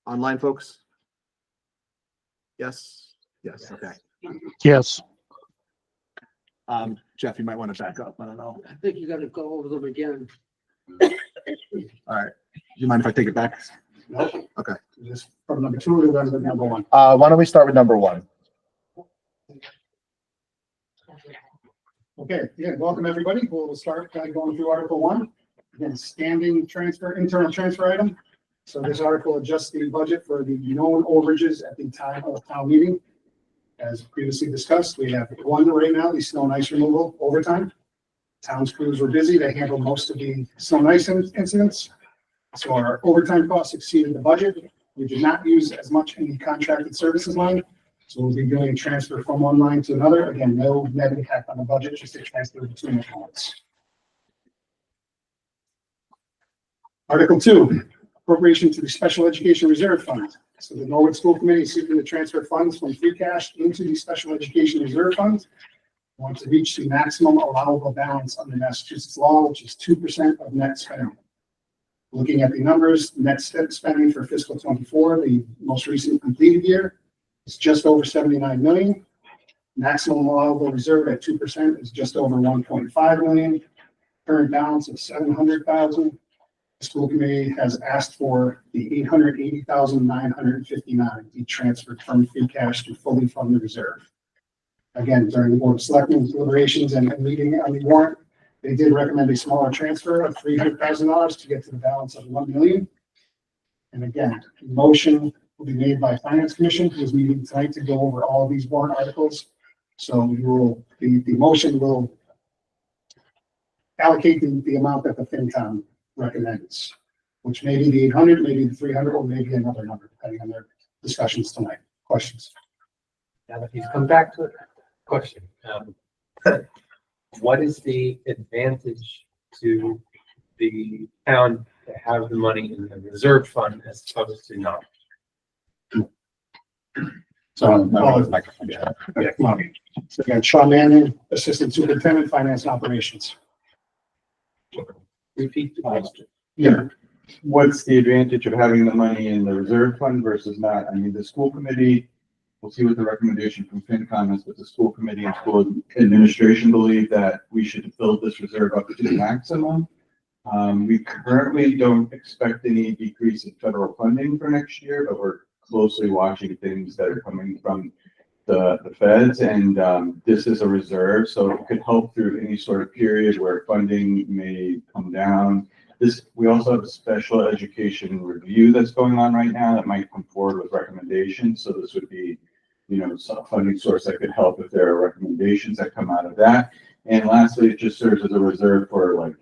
Online folks? Yes? Yes, okay. Yes. Jeff, you might want to back up. I don't know. I think you gotta go over them again. All right. Do you mind if I take it back? Nope. Okay. Just from number 2 to number 1. Why don't we start with number 1? Okay, yeah, welcome everybody. We'll start by going through Article 1. Again, standing transfer, internal transfer item. So this article adjusts the budget for the known overages at the time of town meeting. As previously discussed, we have one right now, the snow and ice removal overtime. Town's crews were busy. They handled most of the snow and ice incidents. So our overtime costs exceeded the budget. We did not use as much in the contracted services line. So we'll be doing a transfer from one line to another. Again, no net impact on the budget, just a transfer between accounts. Article 2, appropriation to the Special Education Reserve Fund. So the Norwood School Committee is seeking to transfer funds from free cash into the Special Education Reserve Fund. Want to reach the maximum allowable balance under Massachusetts law, which is 2% of net spending. Looking at the numbers, net spending for fiscal 24, the most recent completed year, is just over 79 million. Maximum allowable reserve at 2% is just over 1.5 million. Current balance of 700,000. The school committee has asked for the 880,959 be transferred from free cash to fully fund the reserve. Again, during the board of selectmen deliberations and meeting on the warrant, they did recommend a smaller transfer of $300,000 to get to the balance of 1 million. And again, the motion will be made by Finance Commission, who is meeting tonight to go over all of these warrant articles. So you will, the motion will allocate the amount that the FinCom recommends, which may be the 800, maybe the 300, or maybe another number, depending on their discussions tonight. Questions? Now that he's come back to it, question. What is the advantage to the town to have the money in the reserve fund as opposed to not? So, yeah, come on. So again, Sean Manning, Assistant Superintendent, Finance and Operations. Repeat the question. Yeah. What's the advantage of having the money in the reserve fund versus not? I mean, the school committee, we'll see what the recommendation from FinCom is, but the school committee and school administration believe that we should build this reserve up to the maximum. We currently don't expect any decrease in federal funding for next year, but we're closely watching things that are coming from the feds, and this is a reserve, so it could help through any sort of period where funding may come down. We also have a special education review that's going on right now that might come forward with recommendations. So this would be, some funding source that could help if there are recommendations that come out of that. And lastly, it just serves as a reserve for like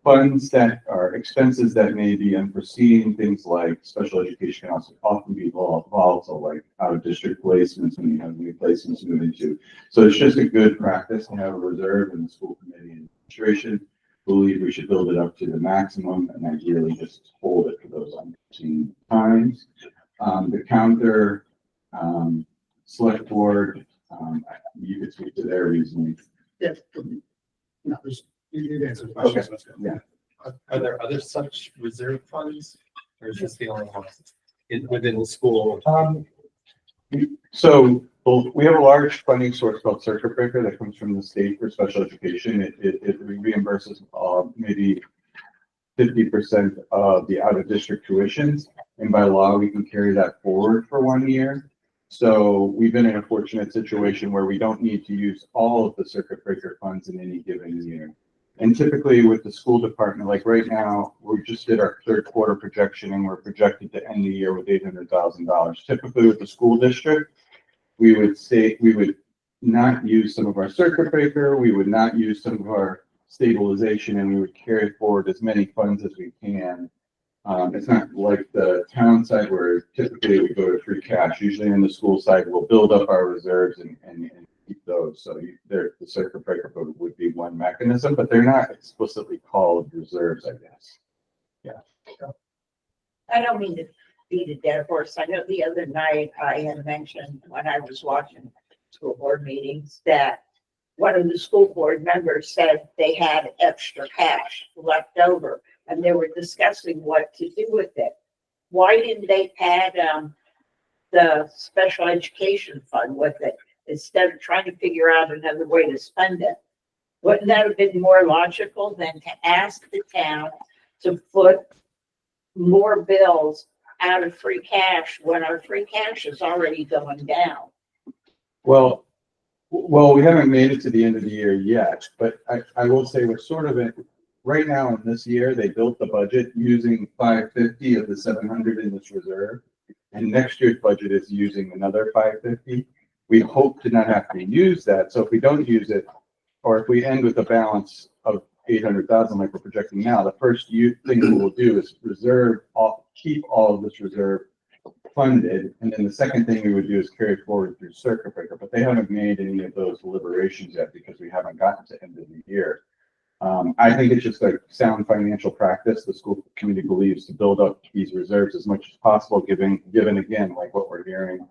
funds that are expenses that may be unforeseen. Things like special education can also often be volatile, like out of district placements when you have new placements to move into. So it's just a good practice to have a reserve, and the school committee and administration believe we should build it up to the maximum and ideally just hold it for those unforeseen times. The counter select board, you could speak to their reasoning. Yes. No, you answer the question. Okay. Let's go. Yeah. Are there other such reserve funds, or is this the only one within the school? So we have a large funding source called Circuit Breaker that comes from the state for special education. It reimburses maybe 50% of the out of district tuitions, and by law we can carry that forward for 1 year. So we've been in a fortunate situation where we don't need to use all of the Circuit Breaker funds in any given year. And typically with the school department, like right now, we just did our third quarter projection and we're projected to end the year with $800,000. Typically with the school district, we would not use some of our Circuit Breaker, we would not use some of our stabilization, and we would carry forward as many funds as we can. It's not like the town side where typically we go to free cash. Usually in the school side, we'll build up our reserves and keep those. So the Circuit Breaker would be one mechanism, but they're not explicitly called reserves, I guess. Yeah. I don't mean to beat a dead horse. I know the other night I had mentioned when I was watching school board meetings that one of the school board members said they had extra cash left over and they were discussing what to do with it. why didn't they add, the special education fund with it instead of trying to figure out another way to spend it? Wouldn't that have been more logical than to ask the town to put more bills out of free cash when our free cash is already going down? Well, we haven't made it to the end of the year yet, but I will say we're sort of in, right now in this year, they built the budget using 550 of the 700 in this reserve. And next year's budget is using another 550. We hope to not have to use that. So if we don't use it, or if we end with a balance of 800,000 like we're projecting now, the first thing we will do is keep all of this reserve funded. And then the second thing we would do is carry it forward through circuit breaker, but they haven't made any of those deliberations yet because we haven't gotten to end of the year. I think it's just like sound financial practice. The school committee believes to build up these reserves as much as possible, given again, like what we're hearing,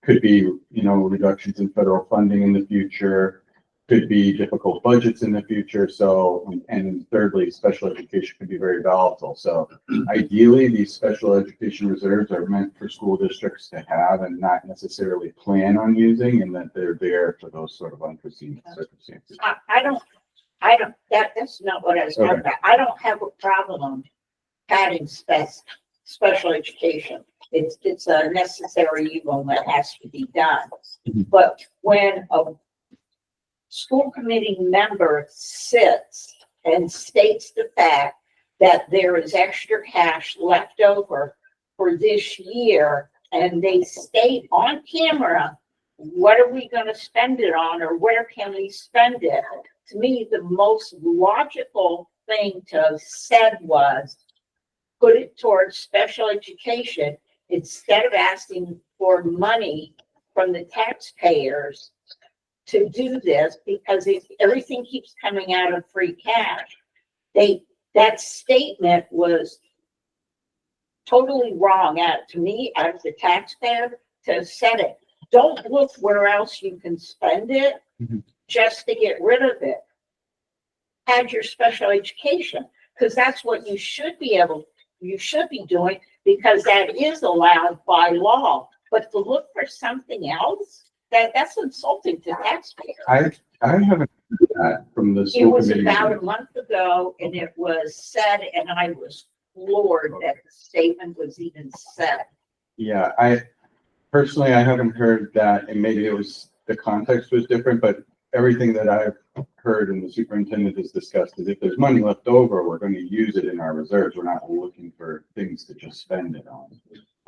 could be, reductions in federal funding in the future, could be difficult budgets in the future. So, and thirdly, special education could be very volatile. So ideally, these special education reserves are meant for school districts to have and not necessarily plan on using, and that they're there for those sort of unforeseen circumstances. That's not what I was talking about. I don't have a problem adding special education. It's a necessary evil that has to be done. But when a school committee member sits and states the fact that there is extra cash left over for this year, and they state on camera, what are we going to spend it on, or where can we spend it? To me, the most logical thing to have said was put it towards special education instead of asking for money from the taxpayers to do this, because everything keeps coming out of free cash. That statement was totally wrong to me as the taxpayer to have said it. Don't look where else you can spend it just to get rid of it. Add your special education, because that's what you should be doing, because that is allowed by law. But to look for something else, that's insulting to taxpayers. I haven't heard that from the school committee. It was about a month ago, and it was said, and I was floored that the statement was even said. Yeah, I haven't heard that, and maybe the context was different, but everything that I've heard and the superintendent has discussed is if there's money left over, we're going to use it in our reserves. We're not looking for things to just spend it on.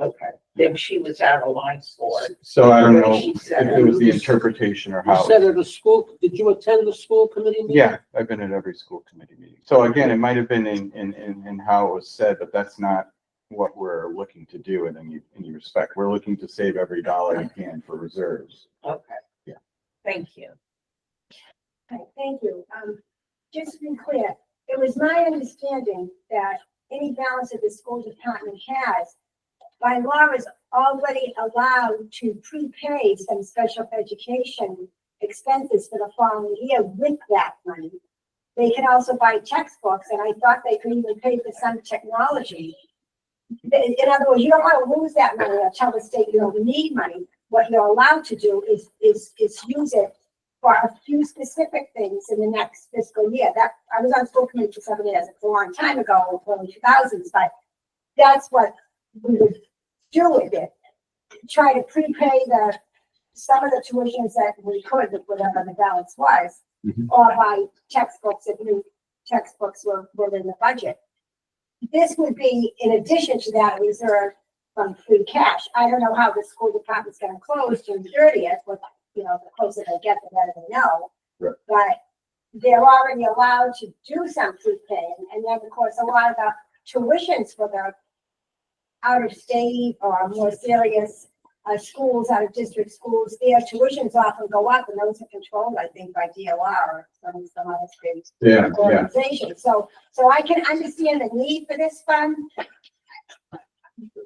Okay, then she was out of line for it. So I don't know She if said it was the interpretation or You how. said at a school, did you attend the school committee meeting? Yeah, I've been at every school committee meeting. So again, it might have been in how it was said, but that's not what we're looking to do in any respect. We're looking to save every dollar we can for reserves. Okay. Yeah. Thank you. Right, thank you. Just to be clear, it was my understanding that any balance that the school department has, by law, is already allowed to prepay some special education expenses for the following year with that money. They can also buy textbooks, and I thought they could even pay for some technology. In other words, you don't want to lose that money or tell the state you don't need money. What you're allowed to do is use it for a few specific things in the next fiscal year. That I was on school committee for 7 years. It's a long time ago, early 2000s, but that's what we would do with it. Try to prepay some of the tuitions that we could, whatever the balance was, or buy textbooks if new textbooks were in the budget. This would be in addition to that reserve from free cash. I don't know how the school department's going to close June 30th. The closer they get, the better they know. Right. But they're already allowed to do some prepaying, and then of course a lot of the tuitions for the out of state or more serious schools, out of district schools, their tuitions often go up, and those are controlled, I think, by DOR or some other state organization. So I can understand the need for this fund,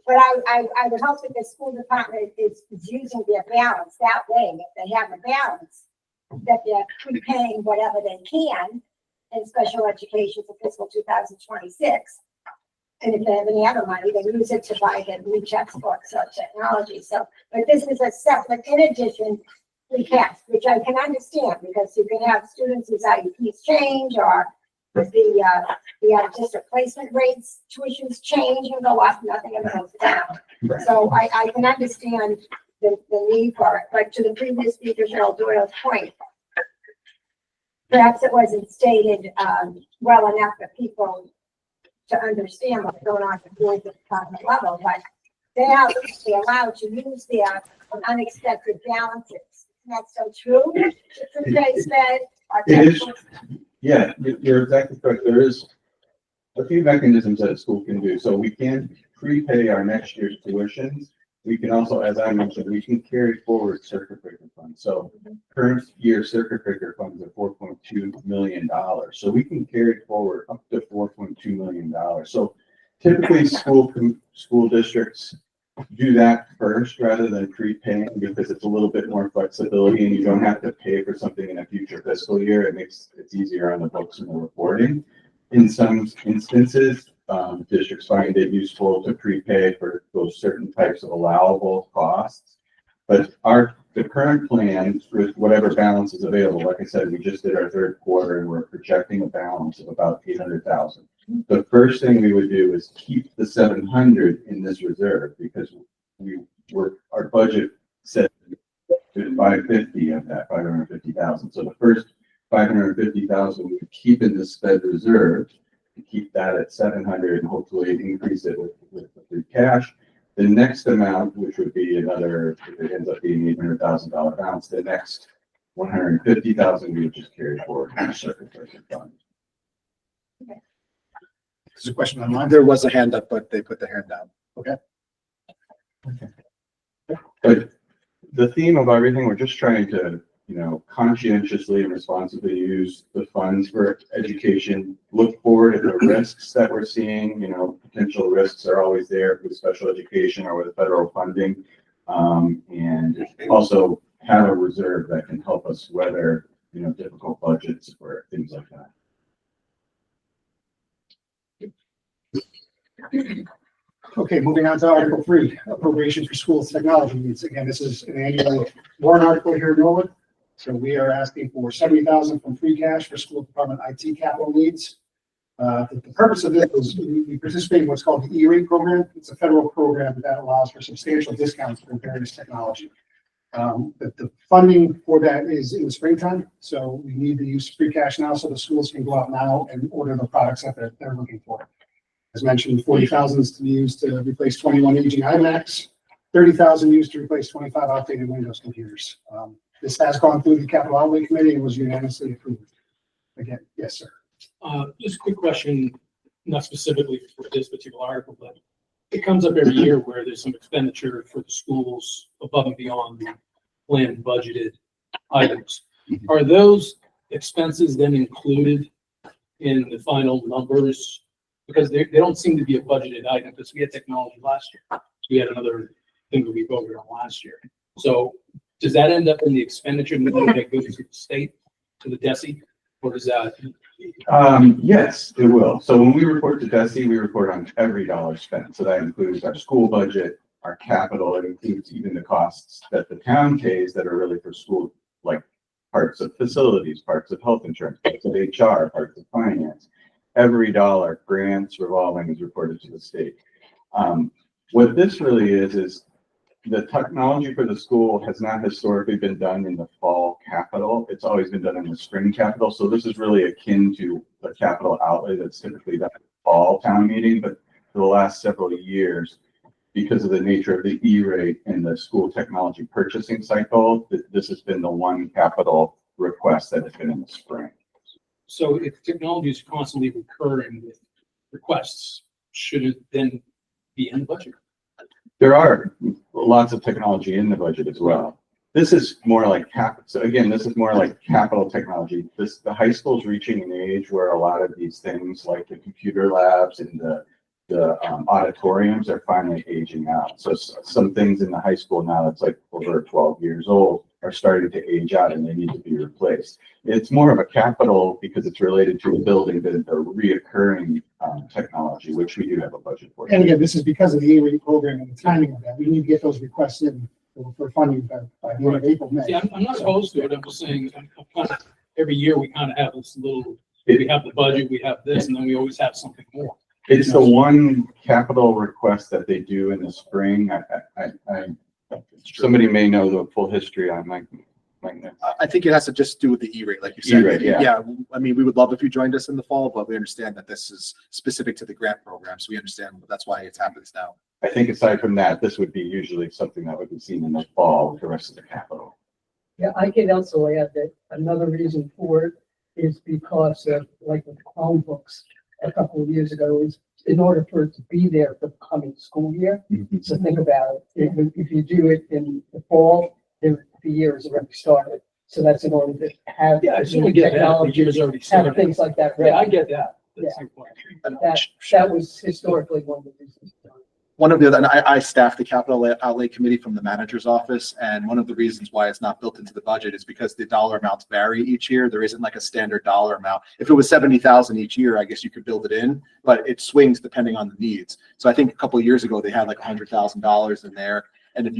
but I would hope that the school department is using their balance that way. If they have a balance, that they're prepaying whatever they can in special education for fiscal 2026. And if they have any other money, they use it to buy the new textbooks or technology. So, but this is a separate, in addition, we pass, which I can understand because you can have students whose IEPs change or the district placement rates, tuitions change and go up, nothing ever goes down. So I can understand the need for it, but to the previous speaker, Cheryl Doyle's point, perhaps it wasn't stated well enough for people to understand what's going on at the department level, but they are they're allowed to use their unexpected balances. Isn't that so true? It is. Yeah, you're exactly correct. There is a few mechanisms that a school can do. So we can prepay our next year's tuitions. We can also, as I mentioned, we can carry forward circuit breaker funds. So current year circuit breaker funds are $4.2 million. So we can carry forward up to $4.2 million. So typically school districts do that first rather than prepaying because it's a little bit more flexibility and you don't have to pay for something in a future fiscal year. It's easier on the books and the reporting. In some instances, districts find it useful to prepay for those certain types of allowable costs. But the current plan with whatever balance is available, like I said, we just did our third quarter and we're projecting a balance of about 800,000. The first thing we would do is keep the 700 in this reserve because our budget said 550 of that 550,000. So the first 550,000 we would keep in this Fed reserve to keep that at 700 and hopefully increase it with the free cash. The next amount, which would be another, if it ends up being $800,000 balance, the next 150,000 we would just carry forward in the circuit breaker fund. There's a question online. There was a hand up, but they put the hand down. Okay. But the theme of everything, we're just trying to, conscientiously and responsibly use the funds for education, look forward at the risks that we're seeing, potential risks are always there with special education or with federal funding. And also have a reserve that can help us weather, difficult budgets or things like that. Okay, moving on to Article 3, appropriation for schools technology needs. Again, this is an annual warrant article here in Norwood. So we are asking for 70,000 from free cash for school department IT capital needs. The purpose of this is we participate in what's called the E-rate program. It's a federal program that allows for substantial discounts for various technology. The funding for that is in the springtime. So we need to use free cash now so the schools can go out now and order the products that they're looking for. As mentioned, 40,000 is to be used to replace 21 aging iMacs, 30,000 used to replace 25 outdated Windows computers. This has gone through the capital outlay committee and was unanimously approved. Again, yes, sir. Just a quick question, not specifically for this particular article, but it comes up every year where there's some expenditure for the schools above and beyond the planned budgeted items. Are those expenses then included in the final numbers? Because they don't seem to be a budgeted item, because we had technology last year. We had another thing that we voted on last year. So does that end up in the expenditure that goes to the state, to the DESI, or does that? Yes, it will. So when we report to DESI, we report on every dollar spent. So that includes our school budget, our capital, it includes even the costs that the town pays that are really for school, like parts of facilities, parts of health insurance, parts of HR, parts of finance. Every dollar, grants, revolving, is reported to the state. What this really is the technology for the school has not historically been done in the fall capital. It's always been done in the spring capital. So this is really akin to the capital outlay that's typically done in the fall town meeting. But for the last several years, because of the nature of the E-rate and the school technology purchasing cycle, this has been the one capital request that has been in the spring. So if technology is constantly recurring with requests, should it then be in the budget? There are lots of technology in the budget as well. This is more like so again, this is more like capital technology. The high school is reaching an age where a lot of these things, like the computer labs and the auditoriums, are finally aging out. So some things in the high school now, it's like over 12 years old. are starting to age out and they need to be replaced. It's more of a capital because it's related to a building than a reoccurring technology, which we do have a budget for. And again, this is because of the A-rate program and the timing of that. We need to get those requests in for funding by the end of April, May. See, I'm not opposed to it, I'm just saying, I'm kind of, every year we kind of have this little, we have the budget, we have this, and then we always have something more. It's the one capital request that they do in the spring. Somebody may know the full history on my notes. I think it has to just do with the E-rate, like you said. E-rate, yeah. Yeah, I mean, we would love if you joined us in the fall, but we understand that this is specific to the grant program, so we understand that's why it happens now. I think aside from that, this would be usually something that would be seen in the fall with the rest of the capital. Yeah, I can also add that another reason for it is because of, like with Chromebooks a couple of years ago, is in order for it to be there for the coming school year. So think about it, if you do it in the fall, the year is already started. So that's in order to have Yeah, I new certainly get that, the technology, year's already have started. things like that. Yeah, I ready. get that. That's your point. That was historically one of the reasons. One of the other, and I staff the capital outlay committee from the manager's office, and one of the reasons why it's not built into the budget is because the dollar amounts vary each year. There isn't like a standard dollar amount. If it was 70,000 each year, I guess you could build it in, but it swings depending on the needs. So I think a couple of years ago, they had like $100,000 in there. And if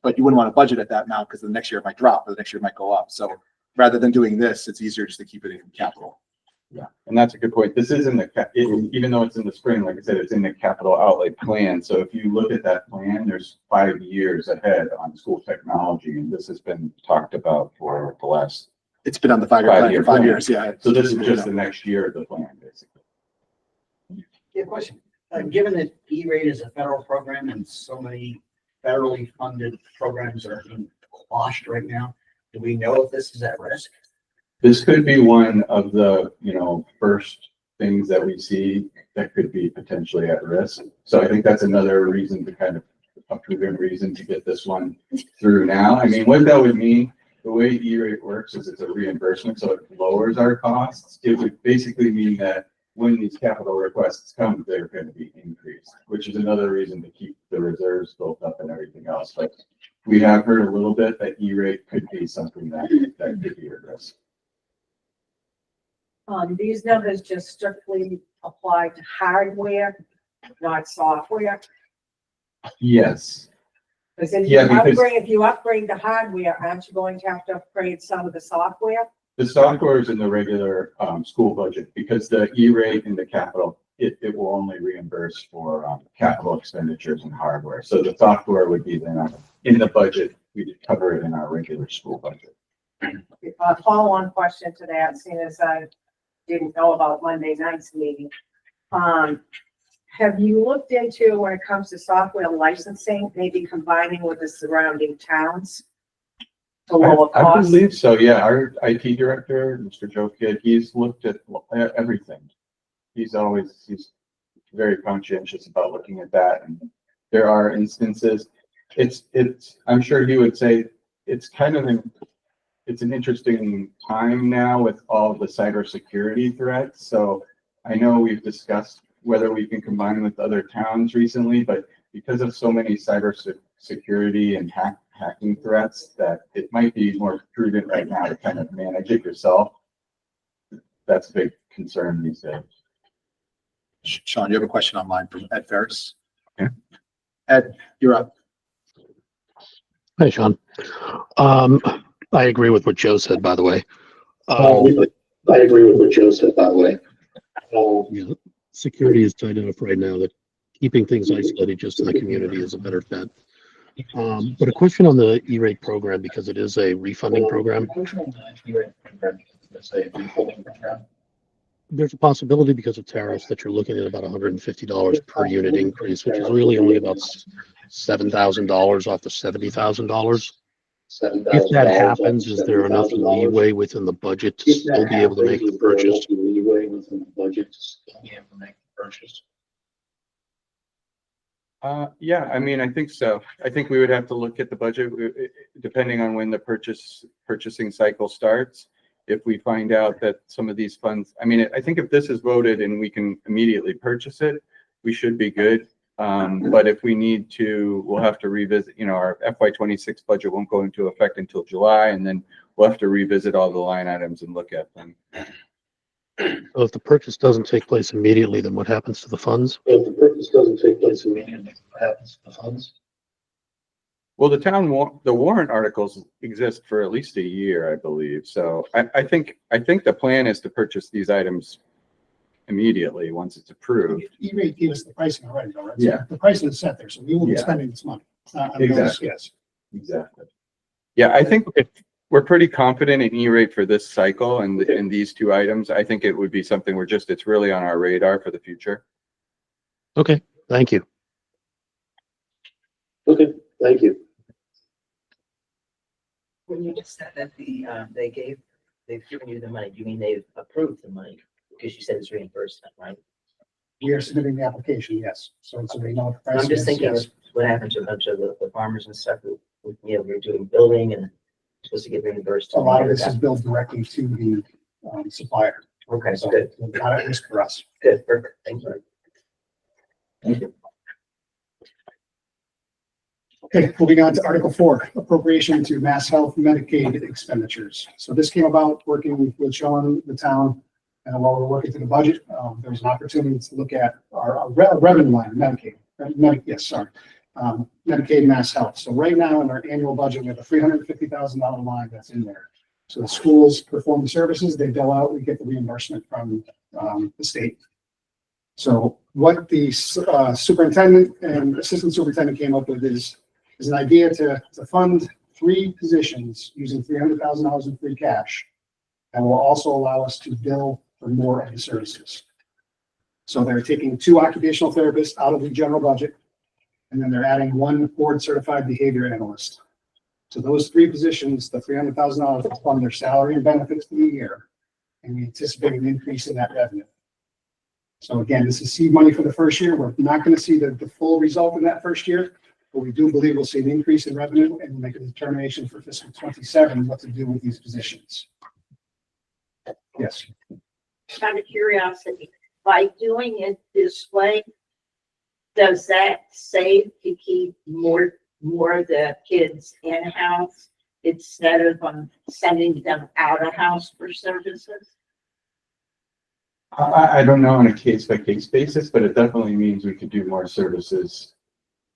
but you wouldn't want to budget at that amount because the next year it might drop or the next year it might go up. So rather than doing this, it's easier just to keep it in capital. Yeah, and that's a good point. This is in the, even though it's in the spring, like I said, it's in the capital outlay plan. So if you look at that plan, there's 5 years ahead on school technology. And this has been talked about for the last, It's been on the 5-year plan for 5 years, yeah. so this is just the next year of the plan, basically. Yeah, question. Given that E-rate is a federal program and so many federally funded programs are being quashed right now, do we know if this is at risk? This could be one of the, first things that we see that could be potentially at risk. So I think that's another reason to kind of, a proven reason to get this one through now. I mean, what that would mean, the way E-rate works is it's a reimbursement, so it lowers our costs. It would basically mean that when these capital requests come, they're going to be increased, which is another reason to keep the reserves built up and everything else. But we have heard a little bit that E-rate could be something that could be at risk. These numbers just strictly apply to hardware, not software. Yes. Because if Yeah, you because- upgrade, if you upgrade the hardware, aren't you going to have to upgrade some of the software? The software is in the regular school budget because the E-rate and the capital, it will only reimburse for capital expenditures and hardware. So the software would be then in the budget. We'd cover it in our regular school budget. A follow-on question to that, seeing as I didn't know about Monday night's meeting. Have you looked into, when it comes to software licensing, maybe combining with the surrounding towns to lower I costs? believe so. Yeah, our IT director, Mr. Joe Kidd, he's looked at everything. He's very conscientious about looking at that. And there are instances, I'm sure he would say it's kind of it's an interesting time now with all the cybersecurity threats. So I know we've discussed whether we can combine with other towns recently, but because of so many cybersecurity and hacking threats, that it might be more prudent right now to kind of manage it yourself. That's a big concern these days. Sean, you have a question online from Ed Ferris? Yeah. Ed, you're up. Hey, Sean. I agree with what Joe said, by the way. Yeah, security is tight enough right now that keeping things isolated just in the community is a better bet. But a question on the E-rate program, because it is a refunding program. There's a possibility because of tariffs that you're looking at about $150 per unit increase, which is really only about $7,000 off the $70,000. If that happens, is there enough leeway within the budget to still be able to make the purchase? Yeah, I mean, I think so. I think we would have to look at the budget depending on when the purchasing cycle starts. If we find out that some of these funds, I mean, I think if this is voted and we can immediately purchase it, we should be good. But if we need to, we'll have to revisit, our FY26 budget won't go into effect until July, and then we'll have to revisit all the line items and look at them. So if the purchase doesn't take place immediately, then what happens to the funds? If the purchase doesn't take place immediately, what happens to the funds? Well, the warrant articles exist for at least a year, I believe. So I think the plan is to purchase these items immediately once it's approved. E-rate gave us the pricing already, though, right? So Yeah. the pricing is set there, so we will be Yeah. spending this money. It's not on those Exactly. scales. Exactly. Yeah, I think we're pretty confident in E-rate for this cycle and in these two items. I think it would be something it's really on our radar for the future. Okay, thank you. Okay, thank you. When you just said that they've given you the money, do you mean they've approved the money? Because you said it's reimbursement, right? We are submitting the application, yes. So we know what the I'm pricing just is, thinking yes. of what happened to a bunch of the farmers and stuff who, we're doing building and supposed to get reimbursed. A lot of this is billed directly to the supplier. Okay, So good, not at risk for us. good, perfect, thank you. Thank you. Okay, moving on to Article 4, appropriation to Mass Health Medicaid expenditures. So this came about working with Sean, the town, and while we're working through the budget, there was an opportunity to look at our revenue line, Medicaid, Medicaid Mass Health. So right now in our annual budget, we have a $350,000 line that's in there. So the schools perform the services, they bill out, we get the reimbursement from the state. So what the superintendent and assistant superintendent came up with is an idea to fund 3 positions using $300,000 in free cash. And will also allow us to bill for more of the services. So they're taking 2 occupational therapists out of the general budget, and then they're adding 1 board certified behavior analyst. So those 3 positions, the $300,000 will fund their salary and benefits for the year, and we anticipate an increase in that revenue. So again, this is seed money for the first year. We're not going to see the full result in that first year, but we do believe we'll see an increase in revenue and make a determination for fiscal 27 what to do with these positions. Yes. Out of curiosity, by doing it this way, does that save to keep more of the kids in-house instead of sending them out of house for services? I don't know on a case by case basis, but it definitely means we could do more services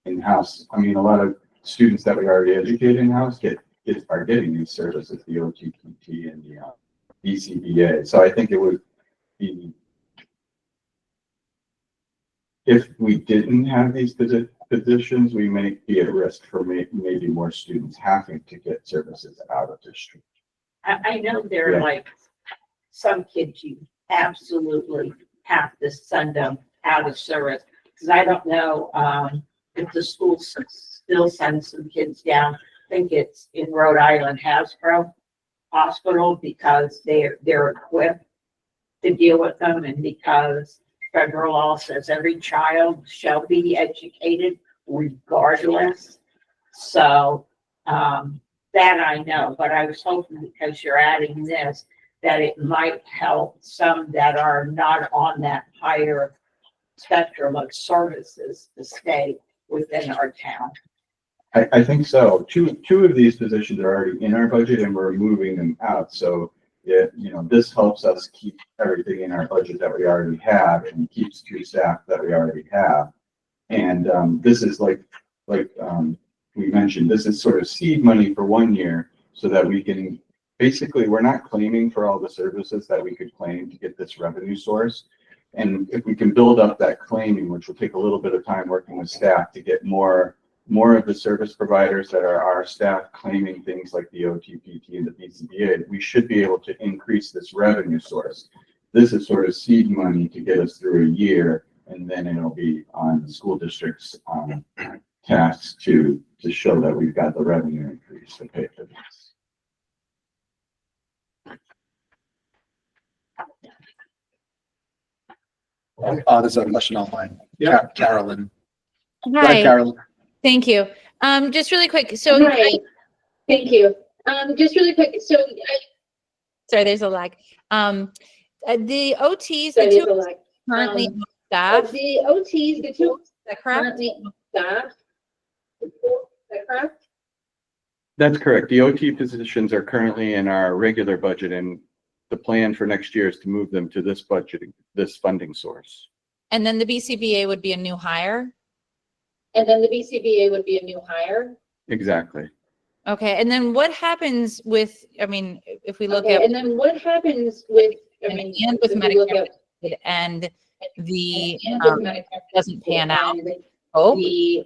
in-house. I mean, a lot of students that we already educate in-house are getting these services, the OTPT and the BCBA. So I think it would be, if we didn't have these positions, we may be at risk for maybe more students having to get services out of district. I know there are like some kids you absolutely have to send them out of service. Because I don't know if the school still sends some kids down. I think it's in Rhode Island, Hasbro Hospital, because they're equipped to deal with them, and because federal law says every child shall be educated regardless. So that I know, but I was hoping because you're adding this, that it might help some that are not on that higher spectrum of services to stay within our town. I think so. Two of these positions are already in our budget and we're moving them out. So this helps us keep everything in our budget that we already have and keeps 2 staff that we already have. And this is like we mentioned, this is sort of seed money for 1 year so that we can, basically, we're not claiming for all the services that we could claim to get this revenue source. And if we can build up that claiming, which will take a little bit of time working with staff to get more of the service providers that are our staff claiming things like the OTPT and the BCBA, we should be able to increase this revenue source. This is sort of seed money to get us through a year, and then it'll be on the school district's tasks to show that we've got the revenue increase to pay for this. There's a question online. Yeah. Carolyn. Go ahead, Hi, Carolyn. thank you. Just really quick, so. Right. Thank you. Just really quick, so Sorry, there's a lag. The OTs, sorry, the there's a 2 lag. currently staff, The OTs, the 2 that correct? currently staff. Is that correct? That's correct. The OT positions are currently in our regular budget, and the plan for next year is to move them to this budget, this funding source. And then the BCBA would be a new hire? And then the BCBA would be a new hire. Exactly. Okay, and then what happens with, I mean, if we look Okay, at, and then what happens with, I and mean, with if we look Medicare at- and the, and with Medicare doesn't pan out? and Oh, The,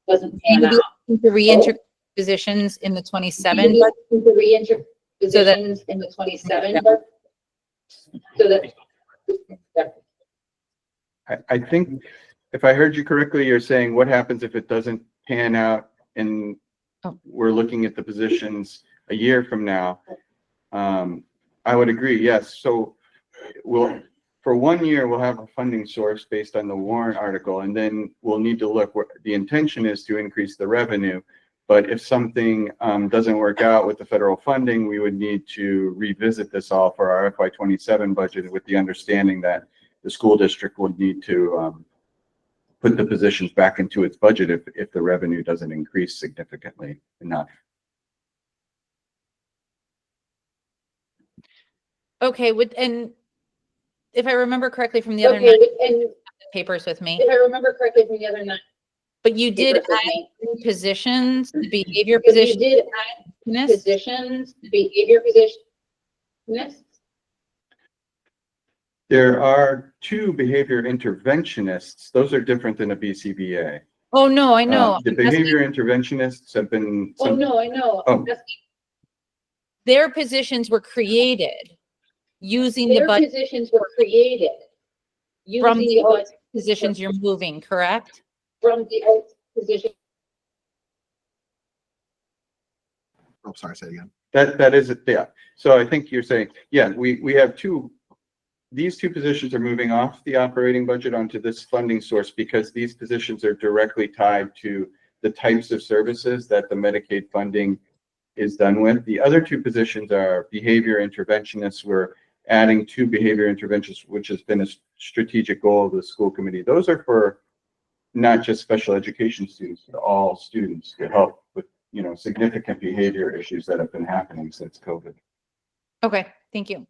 doesn't pan maybe out. the re-enter positions in the 27, Maybe but The re-enter So that- positions in the 27, but so that. I think if I heard you correctly, you're saying what happens if it doesn't pan out and Oh. we're looking at the positions a year from now. I would agree, yes. So for 1 year, we'll have a funding source based on the warrant article, and then we'll need to look, the intention is to increase the revenue. But if something doesn't work out with the federal funding, we would need to revisit this all for our FY27 budget with the understanding that the school district would need to put the positions back into its budget if the revenue doesn't increase significantly enough. okay, and if I remember correctly from the other Okay, night, and papers with me, if I remember correctly from the other night. but you did papers with add me, new positions, the behavior but you position. did add positions, behavior position. There are 2 behavior interventionists. Those are different than a BCBA. Oh, no, I know. The behavior interventionists have been. Oh, no, I know. Oh. Their positions were created using the Their budget positions were created from using the the positions you're moving, correct? from the position. Oh, sorry, say it again. That is it, yeah. So I think you're saying, yeah, we have these 2 positions are moving off the operating budget onto this funding source because these positions are directly tied to the types of services that the Medicaid funding is done with. The other 2 positions are behavior interventionists. We're adding 2 behavior interventionists, which has been a strategic goal of the school committee. Those are for not just special education students, but all students to help with, significant behavior issues that have been happening since COVID. Okay, thank you.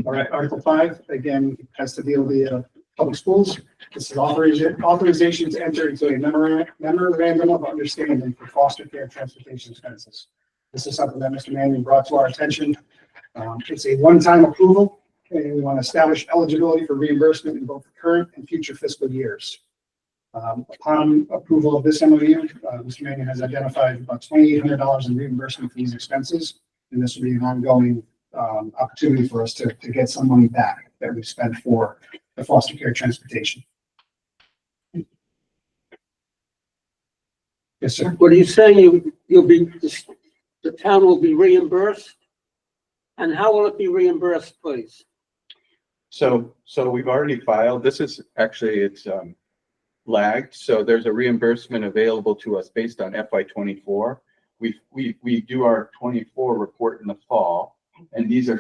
All right, Article 5, again, has to deal with the public schools. This is authorization to enter into a memorandum of understanding for foster care transportation expenses. This is something that Mr. Manning brought to our attention. It's a one-time approval, and we want to establish eligibility for reimbursement in both the current and future fiscal years. Upon approval of this MOU, Mr. Manning has identified about $2,800 in reimbursement for these expenses, and this will be an ongoing opportunity for us to get some money back that we've spent for the foster care transportation. Yes, sir. What are you saying? The town will be reimbursed? And how will it be reimbursed, please? So we've already filed. This is actually, it's lagged. So there's a reimbursement available to us based on FY24. We do our 24 report in the fall, and these are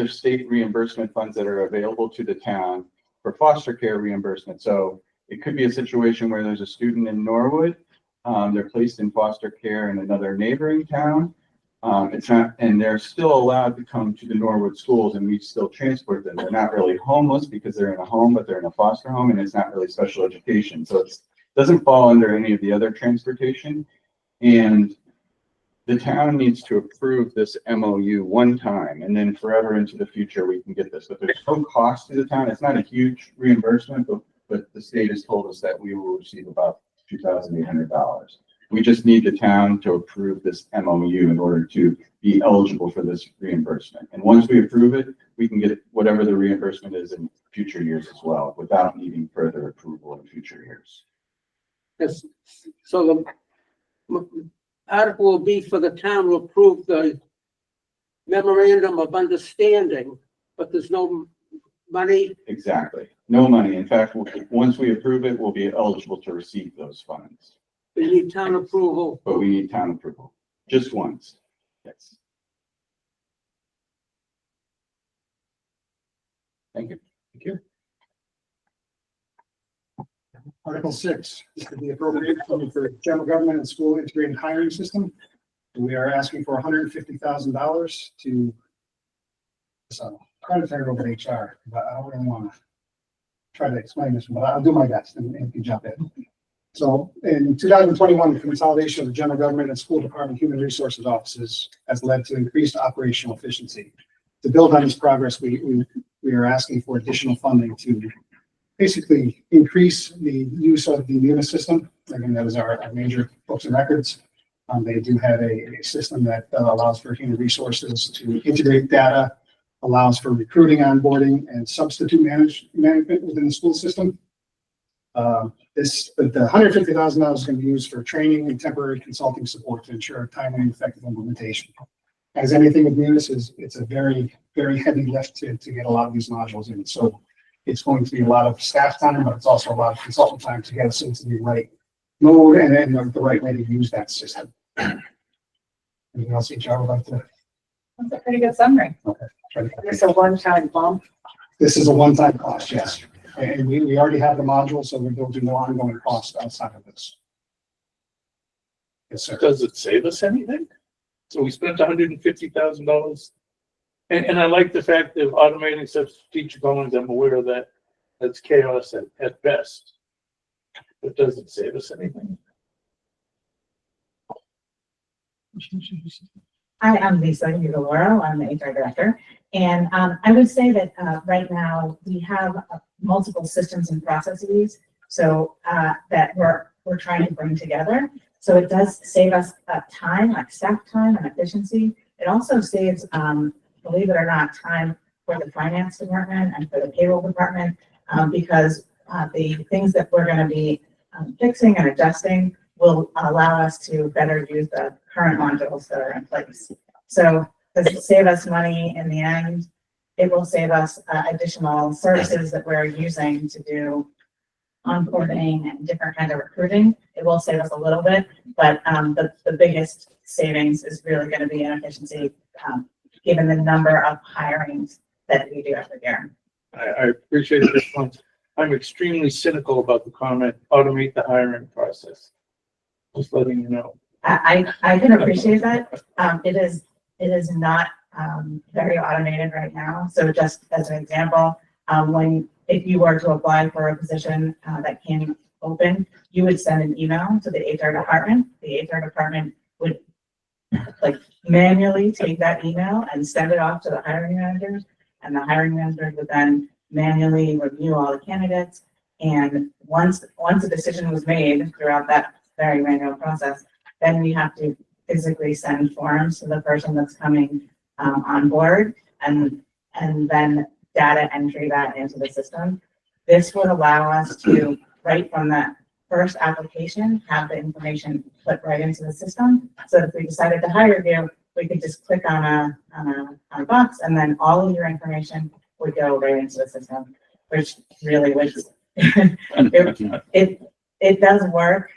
state reimbursement funds that are available to the town for foster care reimbursement. So it could be a situation where there's a student in Norwood, they're placed in foster care in another neighboring town. And they're still allowed to come to the Norwood schools, and we still transport them. They're not really homeless because they're in a home, but they're in a foster home, and it's not really special education. So it doesn't fall under any of the other transportation. And the town needs to approve this MOU one time, and then forever into the future, we can get this. But there's no cost to the town. It's not a huge reimbursement, but the state has told us that we will receive about $2,800. We just need the town to approve this MOU in order to be eligible for this reimbursement. And once we approve it, we can get whatever the reimbursement is in future years as well, without needing further approval in future years. Yes. So the article will be for the town to approve the memorandum of understanding, but there's no money. Exactly. No money. In fact, once we approve it, we'll be eligible to receive those funds. We need town approval. But we need town approval. Just once. Yes. Thank you. Thank you. Article 6, this is the appropriate funding for general government and school integrated hiring system. We are asking for $150,000 to, so try to turn it over to HR, but I don't really want to try to explain this, but I'll do my best and you can jump in. So in 2021, the consolidation of the general government and school department human resources offices has led to increased operational efficiency. To build on this progress, we are asking for additional funding to basically increase the use of the Munis system. Again, that is our major books and records. They do have a system that allows for human resources to integrate data, allows for recruiting, onboarding, and substitute management within the school system. The $150,000 is going to be used for training and temporary consulting support to ensure timely and effective implementation. As anything with Munis, it's a very, very heavy lift to get a lot of these modules in. So it's going to be a lot of staff time, but it's also a lot of consultant time to get us into the right mode and the right way to use that system. Anything else HR would like to? That's a pretty good summary. Okay. It's a one-time bump. This is a one-time cost, yes. And we already have the module, so there'll be no ongoing cost outside of this. Yes, sir. Does it save us anything? So we spent $150,000. And I like the fact of automating substitute teacher callings. I'm aware of that. That's chaos at best. But does it save us anything? Hi, I'm Lisa Ugaloro. I'm the HR director. And I would say that right now we have multiple systems and processes so that we're trying to bring together. So it does save us time, like staff time and efficiency. It also saves, believe it or not, time for the finance department and for the payroll department because the things that we're going to be fixing and adjusting will allow us to better use the current modules that are in place. So does it save us money in the end? It will save us additional services that we're using to do onboarding and different kinds of recruiting. It will save us a little bit, but the biggest savings is really going to be in efficiency given the number of hirings that we do every year. I appreciate the response. I'm extremely cynical about the comment, automate the hiring process. Just letting you know. I can appreciate that. It is not very automated right now. So just as an example, if you were to apply for a position that came open, you would send an email to the HR department. The HR department would manually take that email and send it off to the hiring managers, and the hiring managers would then manually review all the candidates. And once a decision was made throughout that very manual process, then we have to physically send forms to the person that's coming on board and then data entry that into the system. This would allow us to, right from that first application, have the information put right into the system. So if we decided to hire you, we could just click on a box and then all of your information would go right into the system, which really was, it does work.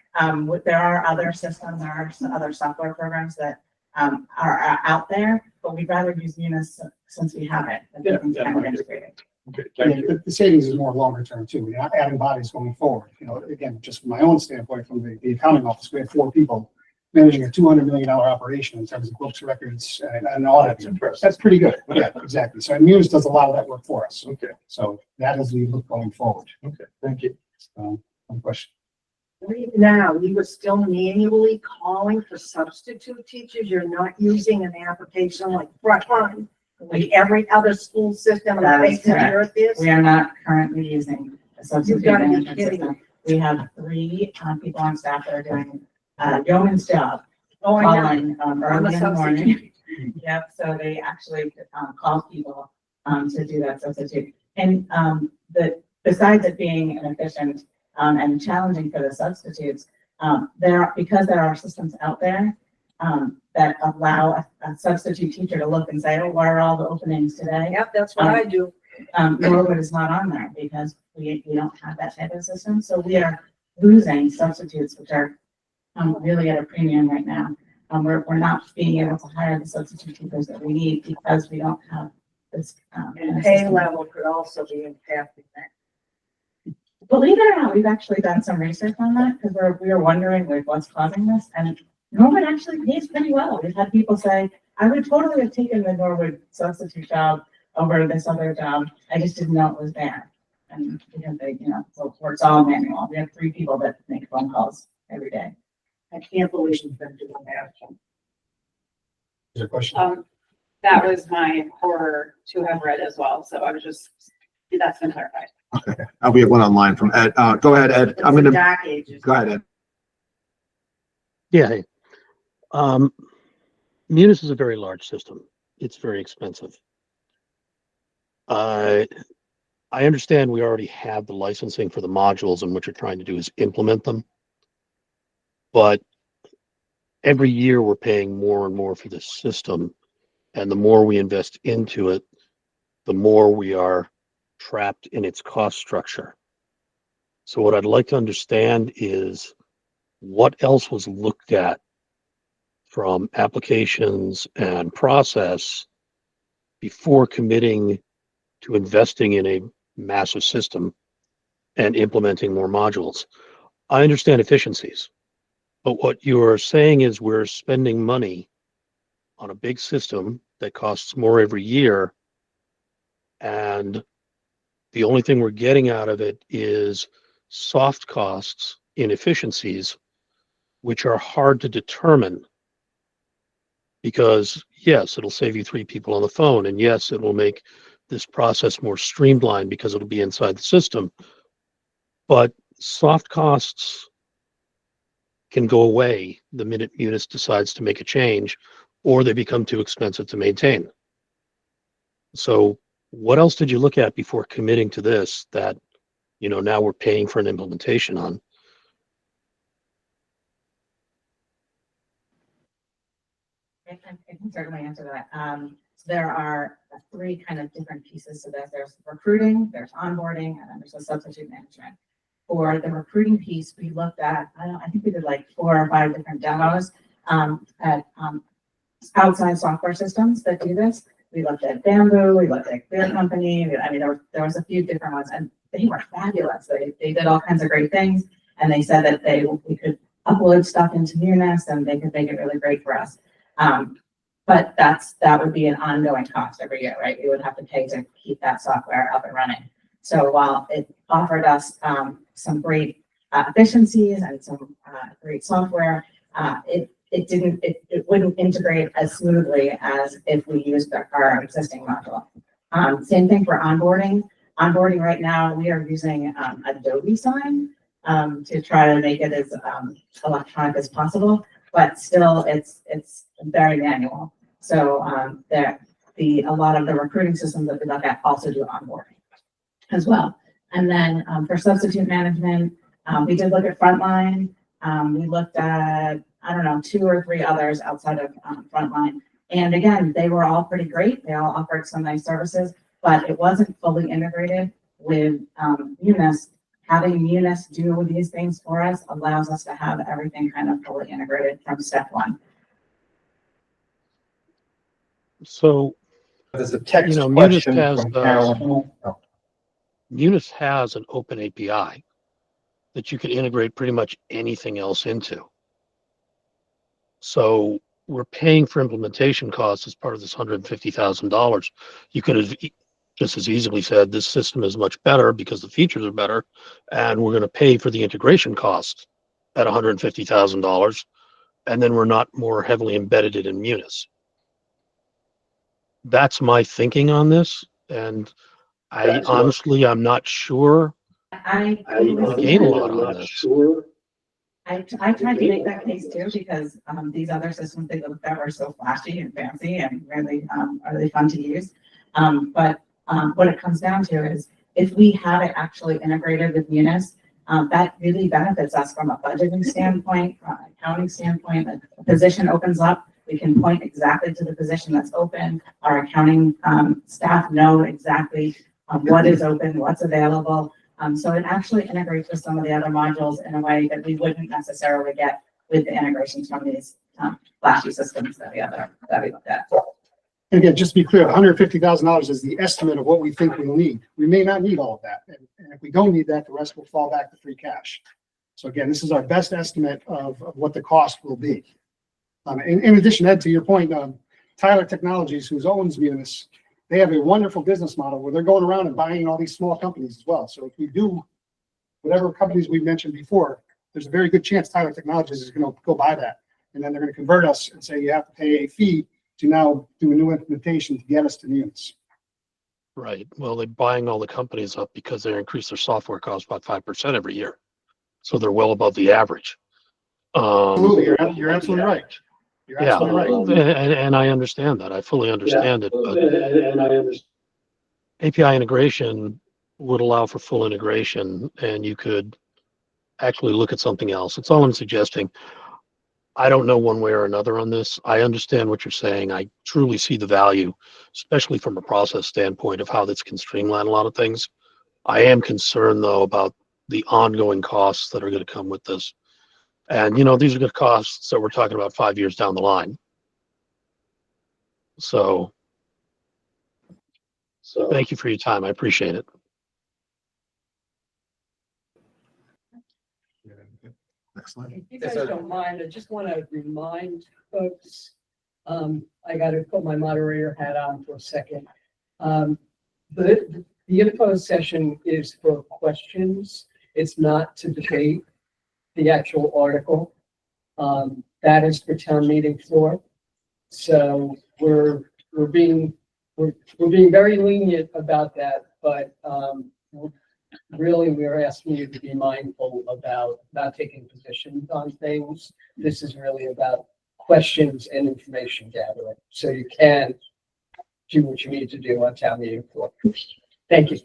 There are other systems, there are some other software programs that are out there, but we'd rather use Munis since we have it. And everything's kind of integrated. Okay, thank you. The savings is more longer term too. We're not adding bodies going forward. Again, just from my own standpoint, from the accounting office, we had 4 people managing a $200 million operation in terms of books, records, and all that. That's impressive. That's pretty good. Yeah, exactly. So Munis does a lot of that work for us. Okay. So that is the look going forward. Okay, thank you. One question. Right now, you were still manually calling for substitute teachers. You're not using an application like Frontline, like every other school system That that is takes care of this. We are not currently using a substitute gotta be management kidding system. We have 3 people on staff that are doing yeoman's job. Oh, I know. Calling I'm early a in the morning. substitute. Yep, so they actually call people to do that substitute. And besides it being inefficient and challenging for the substitutes, because there are systems out there that allow a substitute teacher to look and say, oh, what are all the openings today? Yep, that's what I do. Norwood is not on there because we don't have that type of system. So we are losing substitutes, which are really at a premium right now. we're not being able to hire the substitute teachers that we need because we don't have this. And pay level could also be impacted. Believe it or not, we've actually done some research on that because we were wondering like what's causing this, and Norwood actually pays pretty well. We've had people say, I would totally have taken the Norwood substitute job over this other job. I just didn't know it was there. And because they, so it's all manual. We have 3 people that make phone calls every day. I can't believe you've been doing that. Is there a question? That was my horror to have read as well, so I was just, that's been clarified. Okay, we have one online from Ed. Go ahead, Ed. I'm gonna, Doc ages. go ahead, Ed. Yeah, hey. Munis is a very large system. It's very expensive. I understand we already have the licensing for the modules, and what you're trying to do is implement them. But every year we're paying more and more for this system, and the more we invest into it, the more we are trapped in its cost structure. So what I'd like to understand is what else was looked at from applications and process before committing to investing in a massive system and implementing more modules. I understand efficiencies, but what you're saying is we're spending money on a big system that costs more every year, and the only thing we're getting out of it is soft costs, inefficiencies, which are hard to determine. Because yes, it'll save you 3 people on the phone, and yes, it will make this process more streamlined because it'll be inside the system. But soft costs can go away the minute Munis decides to make a change, or they become too expensive to maintain. So what else did you look at before committing to this that, now we're paying for an implementation on? I can certainly answer that. So there are 3 kind of different pieces to this. There's recruiting, there's onboarding, and then there's a substitute management. For the recruiting piece, we looked at, I think we did like 4 or 5 different demos at outside software systems that do this. We looked at Bamboo, we looked at Clear Company. There was a few different ones, and they were fabulous. They did all kinds of great things, and they said that we could upload stuff into Munis and they could make it really great for us. But that would be an ongoing cost every year, right? We would have to pay to keep that software up and running. So while it offered us some great efficiencies and some great software, it wouldn't integrate as smoothly as if we used our existing module. Same thing for onboarding. Onboarding right now, we are using Adobe Sign to try to make it as electronic as possible, but still it's very manual. So a lot of the recruiting systems that we look at also do onboarding as well. And then for substitute management, we did look at Frontline. We looked at, 2 or 3 others outside of Frontline. And again, they were all pretty great. They all offered some nice services, but it wasn't fully integrated with Munis. Having Munis do these things for us allows us to have everything kind of fully integrated from step 1. So, There's a text Munis question has from Carolyn. Munis has an open API that you can integrate pretty much anything else into. So we're paying for implementation costs as part of this $150,000. You could have just as easily said this system is much better because the features are better, and we're going to pay for the integration cost at $150,000, and then we're not more heavily embedded it in Munis. That's my thinking on this, and honestly, I'm not sure I gain a lot on this. I tried to make that case too, because these other systems they looked at were so flashy and fancy and really fun to use. But what it comes down to is if we have it actually integrated with Munis, that really benefits us from a budgeting standpoint, from an accounting standpoint. The position opens up, we can point exactly to the position that's open. Our accounting staff know exactly what is open, what's available. So it actually integrates with some of the other modules in a way that we wouldn't necessarily get with the integrations from flashy systems that we looked at. And again, just to be clear, $150,000 is the estimate of what we think we'll need. We may not need all of that. And if we don't need that, the rest will fall back to free cash. So again, this is our best estimate of what the cost will be. In addition, Ed, to your point, Tyler Technologies, who owns Munis, they have a wonderful business model where they're going around and buying all these small companies as well. So if we do whatever companies we mentioned before, there's a very good chance Tyler Technologies is going to go buy that. And then they're going to convert us and say you have to pay a fee to now do a new implementation to get us to Munis. Right. Well, they're buying all the companies up because they increase their software costs about 5% every year. So they're well above the average. Absolutely, you're absolutely right. You're Yeah, absolutely right. and I understand that. I fully understand it, but API integration would allow for full integration, and you could actually look at something else. It's all I'm suggesting. I don't know one way or another on this. I understand what you're saying. I truly see the value, especially from a process standpoint of how this can streamline a lot of things. I am concerned, though, about the ongoing costs that are going to come with this. And, you know, these are good costs that we're talking about 5 years down the line. So thank you for your time. I appreciate it. Excellent. If you guys don't mind, I just want to remind folks, I got to put my moderator hat on for a second. The info session is for questions. It's not to debate the actual article. That is for town meeting floor. So we're being very lenient about that, but really we're asking you to be mindful about not taking positions on things. This is really about questions and information gathering, so you can do what you need to do on town meeting floor. Thank you.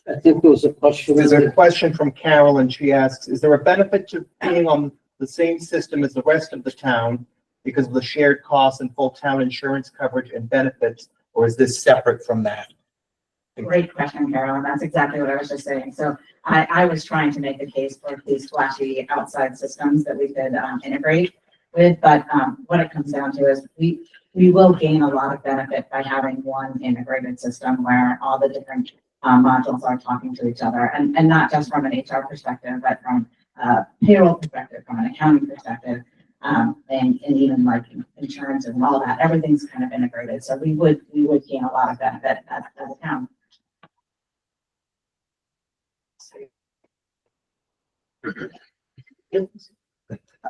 I think there was a question. There's a question from Carol, and she asks, is there a benefit to being on the same system as the rest of the town because of the shared costs and full town insurance coverage and benefits, or is this separate from that? Great question, Carol, and that's exactly what I was just saying. So I was trying to make the case for these flashy outside systems that we could integrate with, but what it comes down to is we will gain a lot of benefit by having one integrated system where all the different modules are talking to each other, and not just from an HR perspective, but from a payroll perspective, from an accounting perspective, and even like insurance and all that. Everything's kind of integrated, so we would gain a lot of benefit as a town.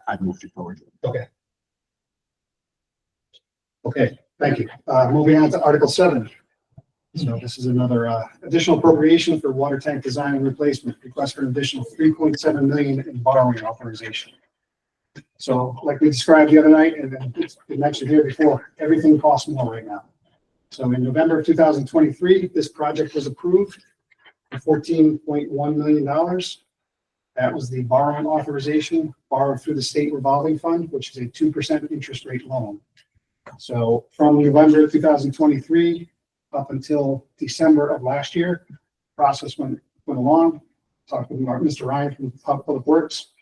I've moved you forward. Okay. Okay, thank you. Moving on to Article 7. So this is another additional appropriation for water tank design and replacement. Request for an additional $3.7 million in borrowing authorization. So like we described the other night, and then it's been mentioned here before, everything costs more right now. So in November of 2023, this project was approved for $14.1 million. That was the borrowing authorization borrowed through the state revolving fund, which is a 2% interest rate loan. So from November 2023 up until December of last year, process went along. Talked with Mr. Ryan from Public Works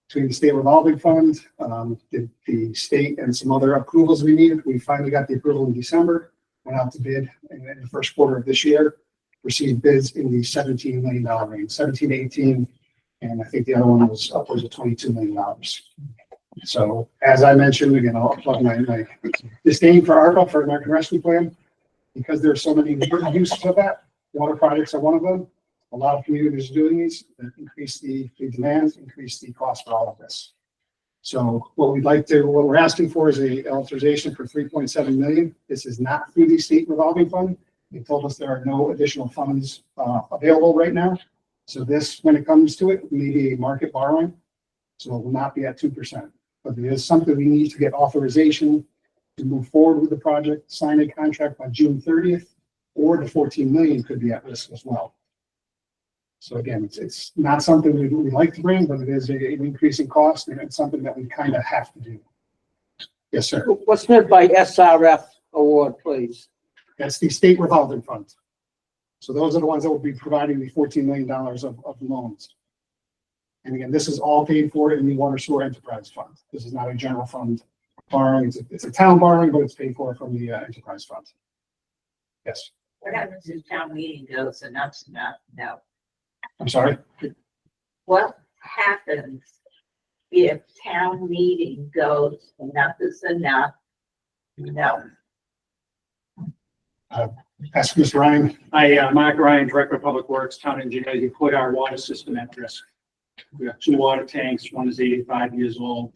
between the state revolving fund, the state and some other approvals we needed. We finally got the approval in December, went out to bid in the first quarter of this year, received bids in the $17 million range, 17 to 18. And I think the other one was upwards of $22 million. So as I mentioned, again, I'll plug my disdain for ARPA, for American Rescue Plan, because there are so many uses of that. Water projects are one of them. A lot of communities are doing these that increase the demands, increase the cost for all of this. So what we're asking for is a authorization for $3.7 million. This is not through the state revolving fund. They told us there are no additional funds available right now. So this, when it comes to it, may be a market borrowing. So it will not be at 2%, but it is something we need to get authorization to move forward with the project, sign a contract by June 30th, or the 14 million could be at risk as well. So again, it's not something we like to bring, but it is an increasing cost, and it's something that we kind of have to do. Yes, sir. What's meant by SRF award, please? That's the state revolving fund. So those are the ones that will be providing the $14 million of loans. And again, this is all paid for in the water sewer enterprise fund. This is not a general fund borrowing. It's a town borrowing, but it's paid for from the enterprise fund. Yes, What happens if town meeting goes enough's enough? No. I'm sorry. What happens if town meeting goes enough is enough? No. Ask Mr. Ryan. Hi, Mark Ryan, Director of Public Works, Town Engineer. You put our water system at risk. We have 2 water tanks. One is 85 years old.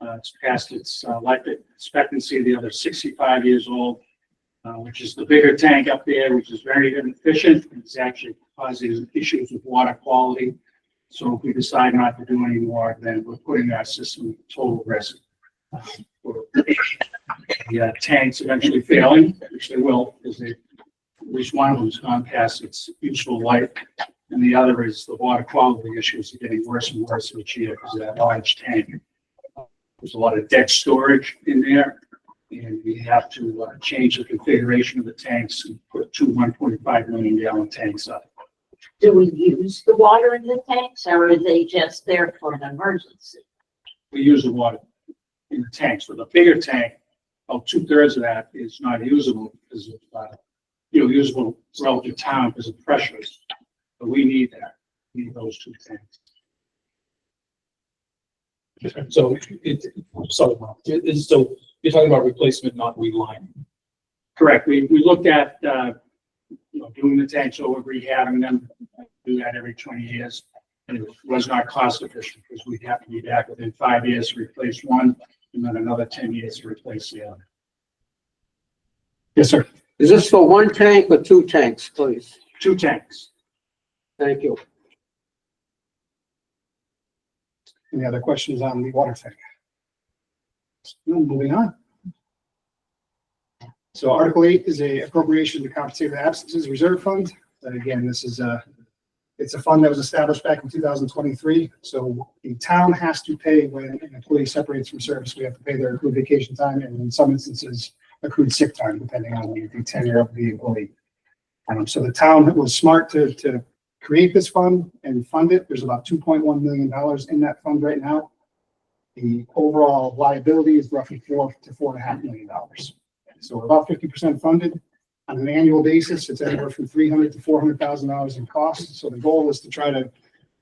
It's past its life expectancy. The other 65 years old, which is the bigger tank up there, which is very inefficient. It's actually causing issues with water quality. So if we decide not to do any more, then we're putting our system at total risk. The tanks eventually failing, which they will, because at least one of them's gone past its useful life. And the other is the water quality issues are getting worse and worse each year because of that large tank. There's a lot of dead storage in there, and we have to change the configuration of the tanks and put 2 1.5 million gallon tanks up. Do we use the water in the tanks or are they just there for an emergency? We use the water in the tanks. With a bigger tank, about 2/3 of that is not usable because of, usable relative time because of pressures. But we need that. We need those 2 tanks. So so you're talking about replacement, not relining. Correct. We looked at, doing the tanks over, rehabbing them, do that every 20 years. And it was not cost efficient because we'd have to be back within 5 years to replace one and then another 10 years to replace the other. Yes, sir. Is this for 1 tank or 2 tanks, please? 2 tanks. Thank you. Any other questions on the water tank? No, moving on. So Article 8 is a appropriation to compensate the absences reserve fund. And again, this is it's a fund that was established back in 2023. So the town has to pay when an employee separates from service. We have to pay their accrued vacation time and in some instances accrued sick time, depending on the tenure of the employee. So the town was smart to create this fund and fund it. There's about $2.1 million in that fund right now. The overall liability is roughly $4 to $4.5 million. So we're about 50% funded. On an annual basis, it's anywhere from $300,000 to $400,000 in costs. So the goal is to try to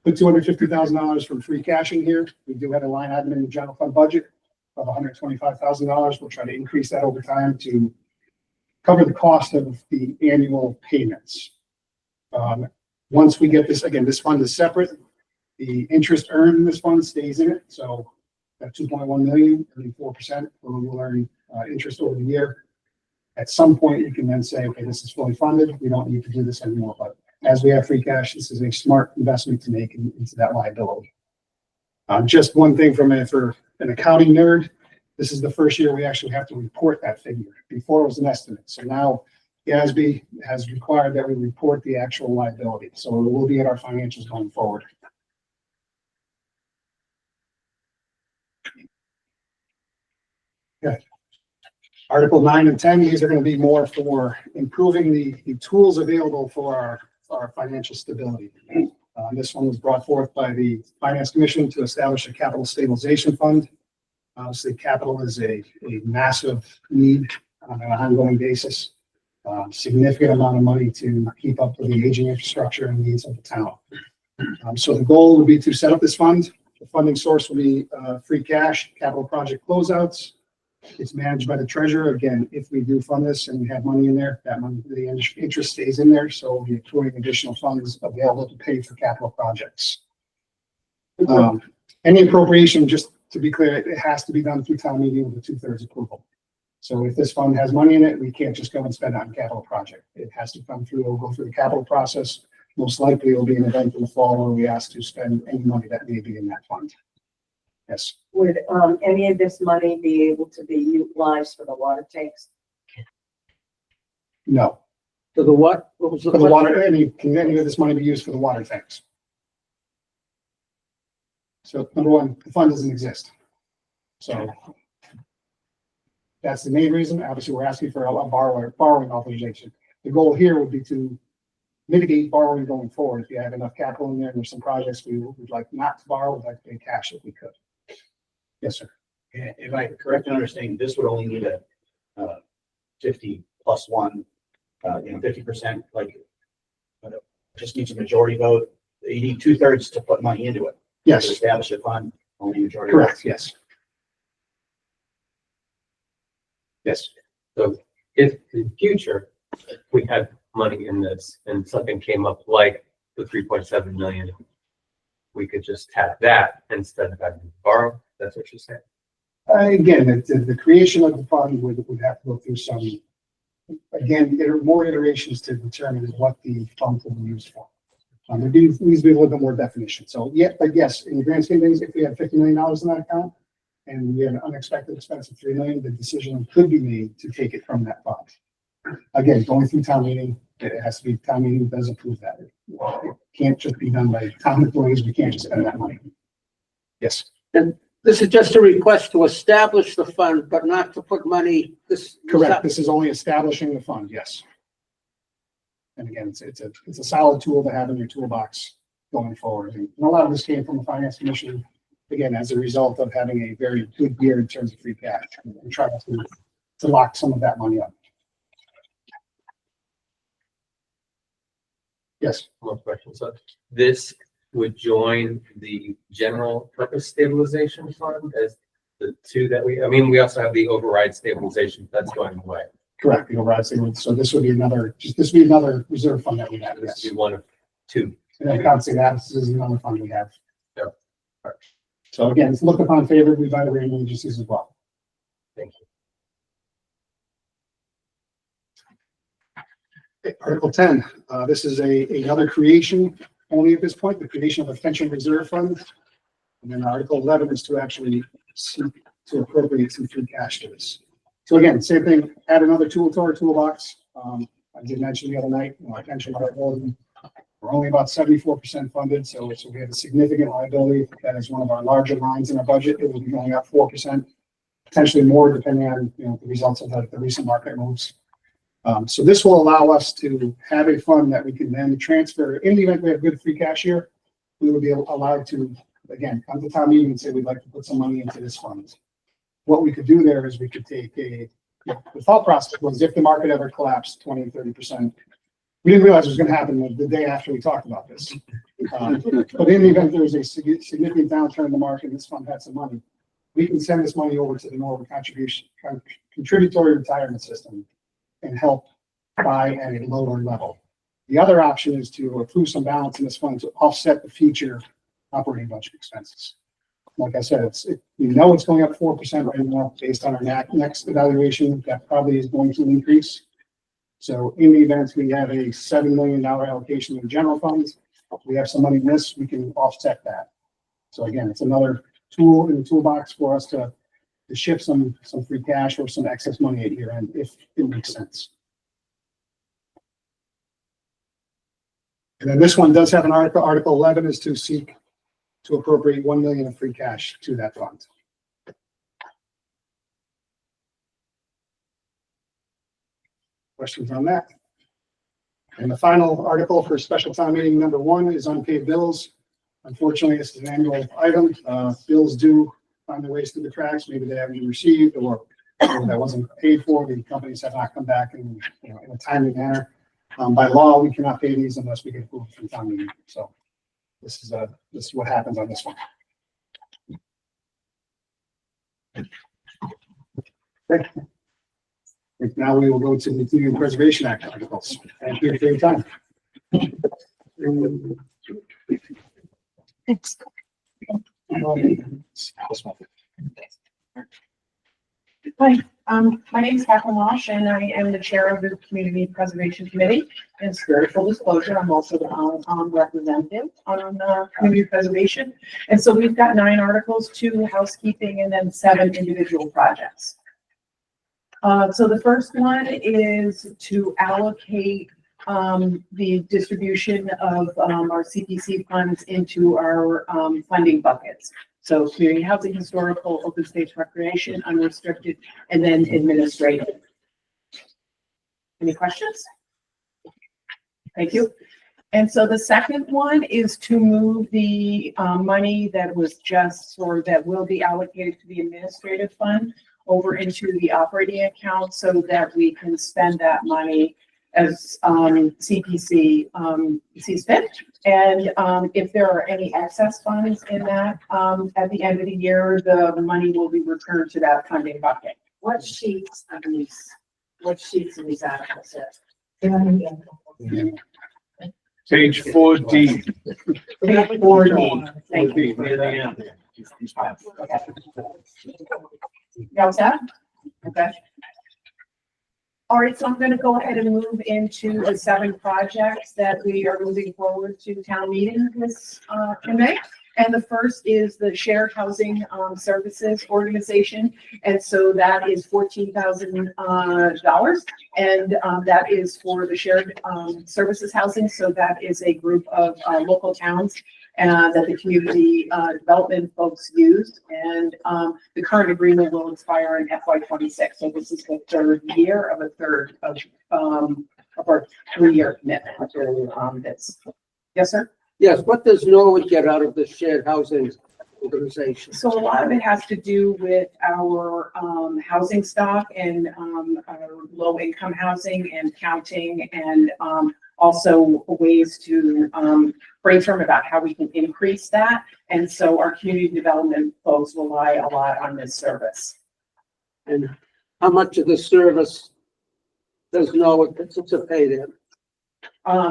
put $250,000 from free cash in here. We do have a line item in the general fund budget of $125,000. We'll try to increase that over time to cover the cost of the annual payments. Once we get this, again, this fund is separate. The interest earned in this fund stays in it. So that 2.1 million, earning 4%, we'll earn interest over the year. At some point, you can then say, okay, this is fully funded. We don't need to do this anymore. But as we have free cash, this is a smart investment to make into that liability. Just one thing for an accounting nerd, this is the first year we actually have to report that figure. Before it was an estimate. So now GASB has required that we report the actual liability. So it will be in our financials going forward. Okay. Article 9 and 10, these are going to be more for improving the tools available for our financial stability. This one was brought forth by the Finance Commission to establish a capital stabilization fund. Obviously, capital is a massive need on an ongoing basis. Significant amount of money to keep up with the aging infrastructure and needs of the town. So the goal would be to set up this fund. The funding source will be free cash, capital project closeouts. It's managed by the treasurer. Again, if we do fund this and we have money in there, that money, the interest stays in there. So we'll be accruing additional funds available to pay for capital projects. Any appropriation, just to be clear, it has to be done through town meeting with a 2/3 approval. So if this fund has money in it, we can't just go and spend it on a capital project. It has to come through, it'll go through the capital process. Most likely it'll be an event in the fall where we ask to spend any money that may be in that fund. Yes. Would any of this money be able to be utilized for the water tanks? No. For the what? What was For the water, can any of this money be used for the water tanks? So number one, the fund doesn't exist. So that's the main reason. Obviously, we're asking for a borrowing authorization. The goal here would be to mitigate borrowing going forward. If you have enough capital in there, and there's some projects we would like not to borrow, we'd like to pay cash if we could. Yes, sir. Yeah, if I correct in understanding, this would only need a 50+1, 50%, like, just needs a majority vote. You need 2/3 to put money into it. Yes. To establish a fund, only majority. Correct, vote. yes. Yes. So if in the future, we had money in this and something came up like the 3.7 million, we could just tap that instead of having to borrow. That's what you're saying. Again, the creation of the fund would have to go through some, again, more iterations to determine what the fund will be used for. There needs to be a little bit more definition. So yeah, but yes, in the grand scheme of things, if we had $50 million in that account and we had an unexpected expense of $3 million, the decision could be made to take it from that fund. Again, going through town meeting, it has to be town meeting does approve that. It can't just be done by town employees. We can't just spend that money. Yes. And this is just a request to establish the fund, but not to put money, this. Correct. This is only establishing the fund. Yes. And again, it's a solid tool to have in your toolbox going forward. And a lot of this came from the Finance Commission, again, as a result of having a very good year in terms of free cash and trying to lock some of that money up. Yes. More questions. So this would join the general purpose stabilization fund as the two that we also have the override stabilization that's going away. Correct. The override statement. So this would be another reserve fund that we have. This Yes. would be one of two. And I can't say that this is another fund we have. Yeah. Right. So again, it's looked upon favorably by the rating agencies as well. Thank you. Article 10, this is another creation only at this point, the creation of a pension reserve fund. And then Article 11 is to actually seek to appropriate some free cash to this. So again, same thing, add another tool to our toolbox. I did mention the other night, our pension liability, we're only about 74% funded, so we have a significant liability. That is one of our larger lines in our budget. It will be going up 4%, potentially more depending on the results of the recent market moves. So this will allow us to have a fund that we can then transfer in the event we have good free cash here. We will be allowed to, again, come to town meeting and say we'd like to put some money into this fund. What we could do there is we could take the thought process was if the market ever collapsed 20 and 30%, we didn't realize it was going to happen the day after we talked about this. But in the event there was a significant downturn in the market and this fund had some money, we can send this money over to the Norwood contributory retirement system and help buy at a lower level. The other option is to accrue some balance in this fund to offset the future operating budget expenses. Like I said, we know it's going up 4% right now based on our next evaluation. That probably is going to increase. So in the event we have a $7 million allocation in general funds, we have some money in this, we can offset that. So again, it's another tool in the toolbox for us to shift some free cash or some excess money at year end if it makes sense. And then this one does have an article. Article 11 is to seek to appropriate $1 million of free cash to that fund. Questions on that? And the final article for special town meeting number 1 is unpaid bills. Unfortunately, this is an annual item. Bills do find their ways through the cracks. Maybe they haven't been received or that wasn't paid for. The companies have not come back in a timely manner. By law, we cannot pay these unless we get approval from town meeting. So this is what happens on this one. Okay. And now we will go to the Community Preservation Act articles. Thank you for your time. Thanks. Hi, my name is Catherine Walsh, and I am the chair of the Community Preservation Committee. And for full disclosure, I'm also the representative on community preservation. And so we've got 9 articles, 2 housekeeping, and then 7 individual projects. So the first one is to allocate the distribution of our CPC funds into our funding buckets. So community housing, historical, open space recreation, unrestricted, and then administrative. Any questions? Thank you. And so the second one is to move the money that was just, or that will be allocated to the administrative fund over into the operating account so that we can spend that money as CPC sees fit. And if there are any excess funds in that, at the end of the year, the money will be returned to that funding bucket. What sheets of these articles? Page 4D. Page 4D. Thank you. You all set? Okay. All right, so I'm going to go ahead and move into the 7 projects that we are moving forward to town meeting this in May. And the first is the Shared Housing Services Organization. And so that is $14,000. And that is for the shared services housing. So that is a group of local towns that the community development folks use. And the current agreement will expire in FY26. So this is the 3rd year of our 3-year commitment to this. Yes, sir? Yes, what does Norwood get out of the shared housing organization? So a lot of it has to do with our housing stock and our low income housing and counting, and also ways to brainstorm about how we can increase that. And so our community development folks rely a lot on this service. And how much of the service does Norwood participate in?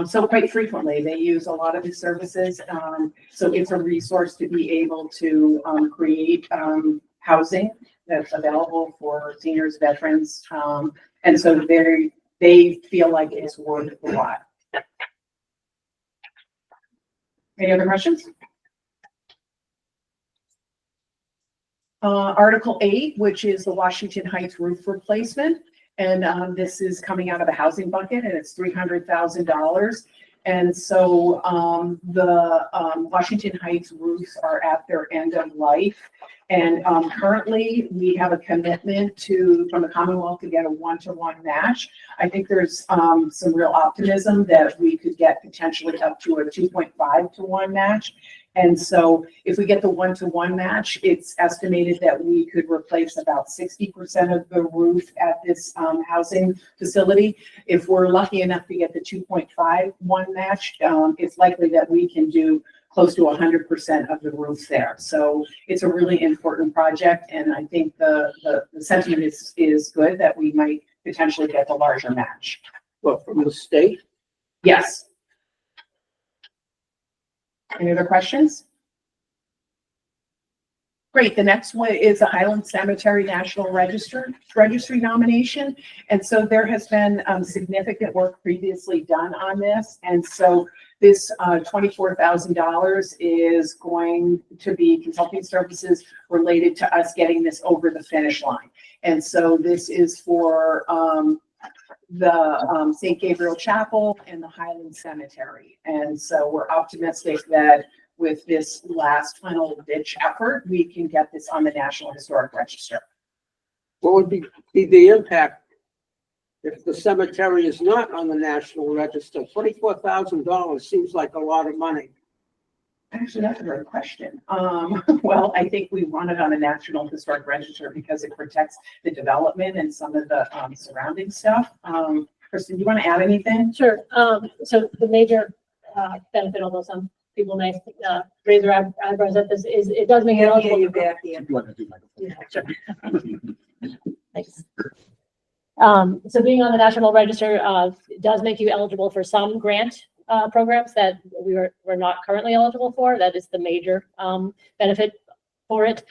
So quite frequently, they use a lot of the services. So it's a resource to be able to create housing that's available for seniors, veterans. And so they feel like it's worth a lot. Any other questions? Article 8, which is the Washington Heights roof replacement. And this is coming out of the housing bucket, and it's $300,000. And so the Washington Heights roofs are at their end of life. And currently we have a commitment from the Commonwealth to get a 1-to-1 match. I think there's some real optimism that we could get potentially up to a 2.5-to-1 match. And so if we get the 1-to-1 match, it's estimated that we could replace about 60% of the roof at this housing facility. If we're lucky enough to get the 2.5-1 match, it's likely that we can do close to 100% of the roof there. So it's a really important project. And I think the sentiment is good that we might potentially get the larger match. Well, from the state? Yes. Any other questions? Great. The next one is the Highland Cemetery National Registry nomination. And so there has been significant work previously done on this. And so this $24,000 is going to be consulting services related to us getting this over the finish line. And so this is for the St. Gabriel Chapel and the Highland Cemetery. And so we're optimistic that with this last final ditch effort, we can get this on the National Historic Register. What would be the impact if the cemetery is not on the National Register? $24,000 seems like a lot of money. Actually, that's a great question. Well, I think we want it on the National Historic Register because it protects the development and some of the surrounding stuff. Kristen, do you want to add anything? Sure. So the major benefit, although some people may raise their eyebrows at this, is it does make it eligible. You back in. Yeah, sure. Thanks. So being on the National Register does make you eligible for some grant programs that we're not currently eligible for. That is the major benefit for it.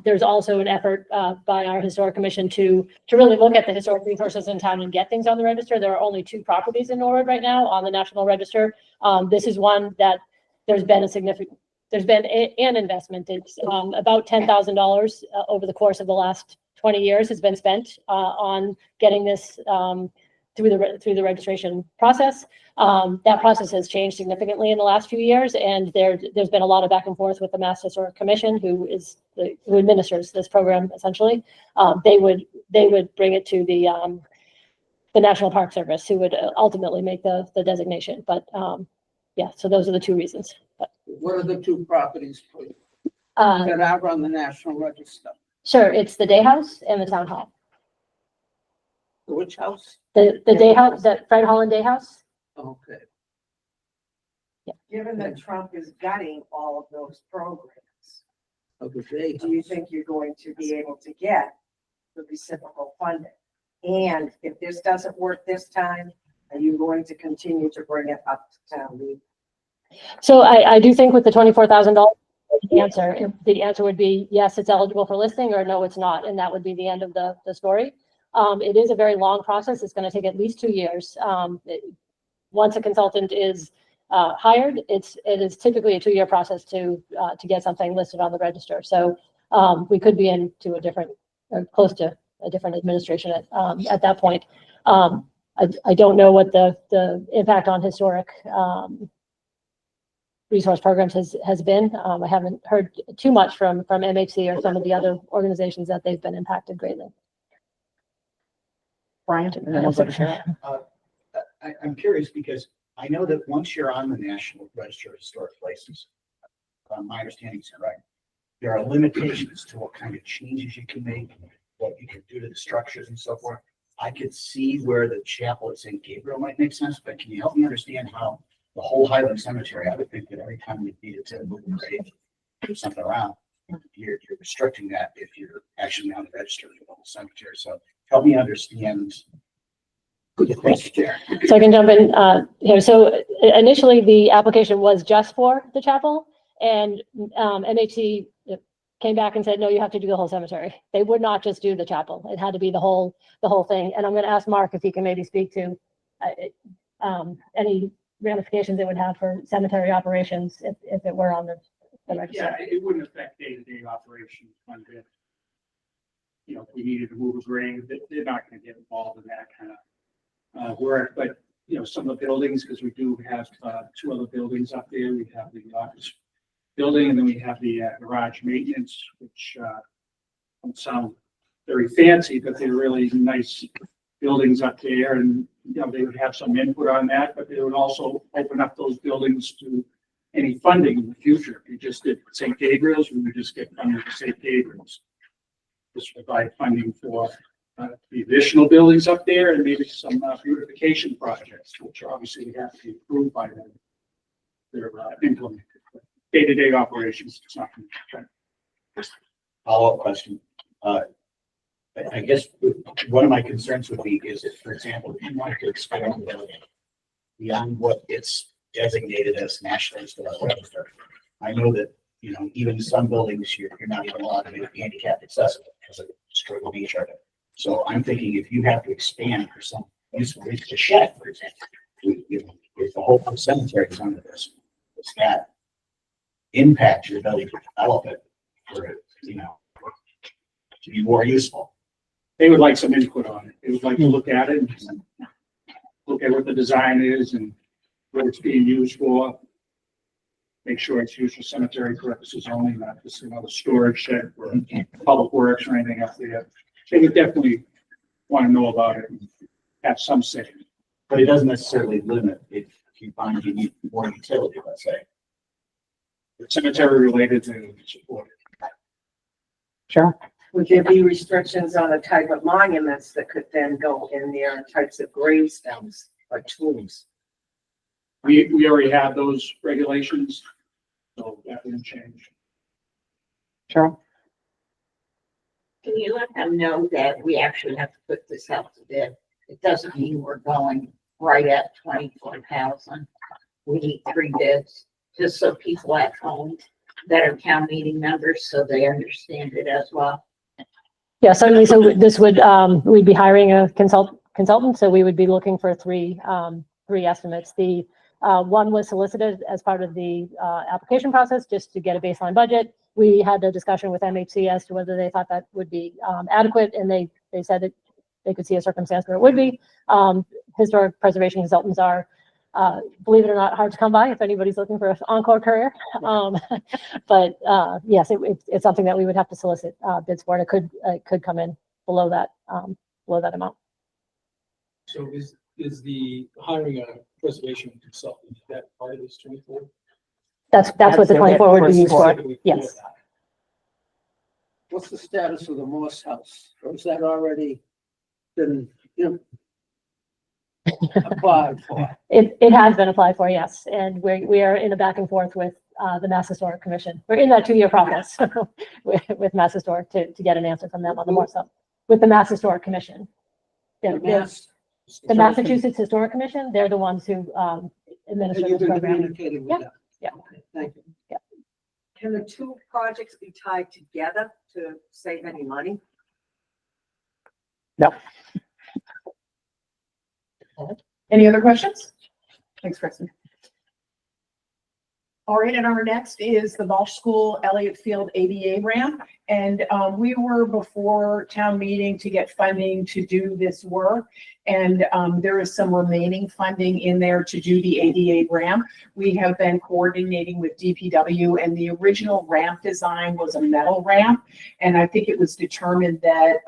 There's also an effort by our Historic Commission to really look at the historic resources in town and get things on the register. There are only 2 properties in Norwood right now on the National Register. This is one that there's been an investment. It's about $10,000 over the course of the last 20 years has been spent on getting this through the registration process. That process has changed significantly in the last few years, and there's been a lot of back and forth with the Mass Historic Commission, who administers this program essentially. They would bring it to the National Park Service, who would ultimately make the designation. But yeah, so those are the two reasons. But What are the two properties, please, uh, that are on the National Register? sure, it's the Day House and the Town Hall. Which house? The Day House, the Fred Holland Day House. Okay. Given that Trump is gutting all of those programs, Okay. do you think you're going to be able to get the reciprocal funding? And if this doesn't work this time, are you going to continue to bring it up to town meeting? So I do think with the $24,000 the answer would be yes, it's eligible for listing, or no, it's not, and that would be the end of the story. It is a very long process. It's going to take at least 2 years. Once a consultant is hired, it is typically a 2-year process to get something listed on the register. So we could be into a different, or close to a different administration at that point. I don't know what the impact on historic resource programs has been. I haven't heard too much from MHC or some of the other organizations that they've been impacted greatly. Brian? And then we'll go to Sharon. I'm curious because I know that once you're on the National Register of Historic Places, my understanding is correct, there are limitations to what kind of changes you can make, what you can do to the structures and so forth. I could see where the chapel at St. Gabriel might make sense, but can you help me understand how the whole Highland Cemetery, I would think that every time you needed to move a grave, move something around, you're restricting that if you're actually on the register for the whole cemetery. So help me understand. So I can jump in here. So initially the application was just for the chapel, and MHC came back and said, no, you have to do the whole cemetery. They would not just do the chapel. It had to be the whole thing. And I'm going to ask Mark if he can maybe speak to any ramifications it would have for cemetery operations if it were on the register. Yeah, it wouldn't affect day-to-day operations one bit. You know, if we needed to move a grave, they're not going to get involved in that kind of work. But, you know, some of the buildings, because we do have 2 other buildings up there. We have the office building, and then we have the garage maintenance, which don't sound very fancy, but they're really nice buildings up there. And, you know, they would have some input on that, but they would also open up those buildings to any funding in the future. If you just did St. Gabriel's, we would just get funding for St. Gabriel's. Just provide funding for the additional buildings up there and maybe some beautification projects, which obviously we have to be approved by them. They're implemented. Day-to-day operations, it's not going to change. Follow-up question. I guess one of my concerns would be is if, for example, if you wanted to expand the building beyond what it's designated as National Historic Register, I know that, you know, even some buildings you're not even allowed to make handicap accessible because of the struggle nature of it. So I'm thinking if you have to expand for some useful reason, a shed, for example, if the whole cemetery is under this, does that impact your ability to develop it for it, you know, to be more useful? They would like some input on it. They would like to look at it and look at what the design is and what it's being used for. Make sure it's used for cemetery purposes only, not just another storage shed for public works or anything up there. They would definitely want to know about it and have some say. But it doesn't necessarily limit if you find you need more utility, let's say. Cemetery related to support. Sure. Would there be restrictions on the type of monuments that could then go in there and types of gravestones or tombs? We already have those regulations, so that wouldn't change. Sure. Can you let them know that we actually have to put this out to bid? It doesn't mean we're going right at 24,000. We need 3 bids, just so people at home that are town meeting members, so they understand it as well. Yeah, certainly. So this would, we'd be hiring a consultant. So we would be looking for 3 estimates. The one was solicited as part of the application process, just to get a baseline budget. We had a discussion with MHC as to whether they thought that would be adequate, and they said that they could see a circumstance where it would be. Historic preservation consultants are, believe it or not, hard to come by if anybody's looking for an encore career. But yes, it's something that we would have to solicit bids for, and it could come in below that amount. So is the hiring a preservation consultant, is that part of this 24? That's what the 24 would be used for. Specifically Yes. that. What's the status of the Morse house? Or is that already been, applied for? It has been applied for, yes, and we are in a back and forth with the Mass Historic Commission. We're in that 2-year process with Mass Historic to get an answer from them on the Morse house, with the Mass Historic Commission. The Massachusetts Historic Commission, they're the ones who administer And you've this been program. communicating with them? Yeah. Okay, thank you. Can the two projects be tied together to save any money? No. Any other questions? Thanks, Kristen. All right, and our next is the Walsh School Elliott Field ADA ramp. And we were before town meeting to get funding to do this work. And there is some remaining funding in there to do the ADA ramp. We have been coordinating with DPW, and the original ramp design was a metal ramp. And I think it was determined that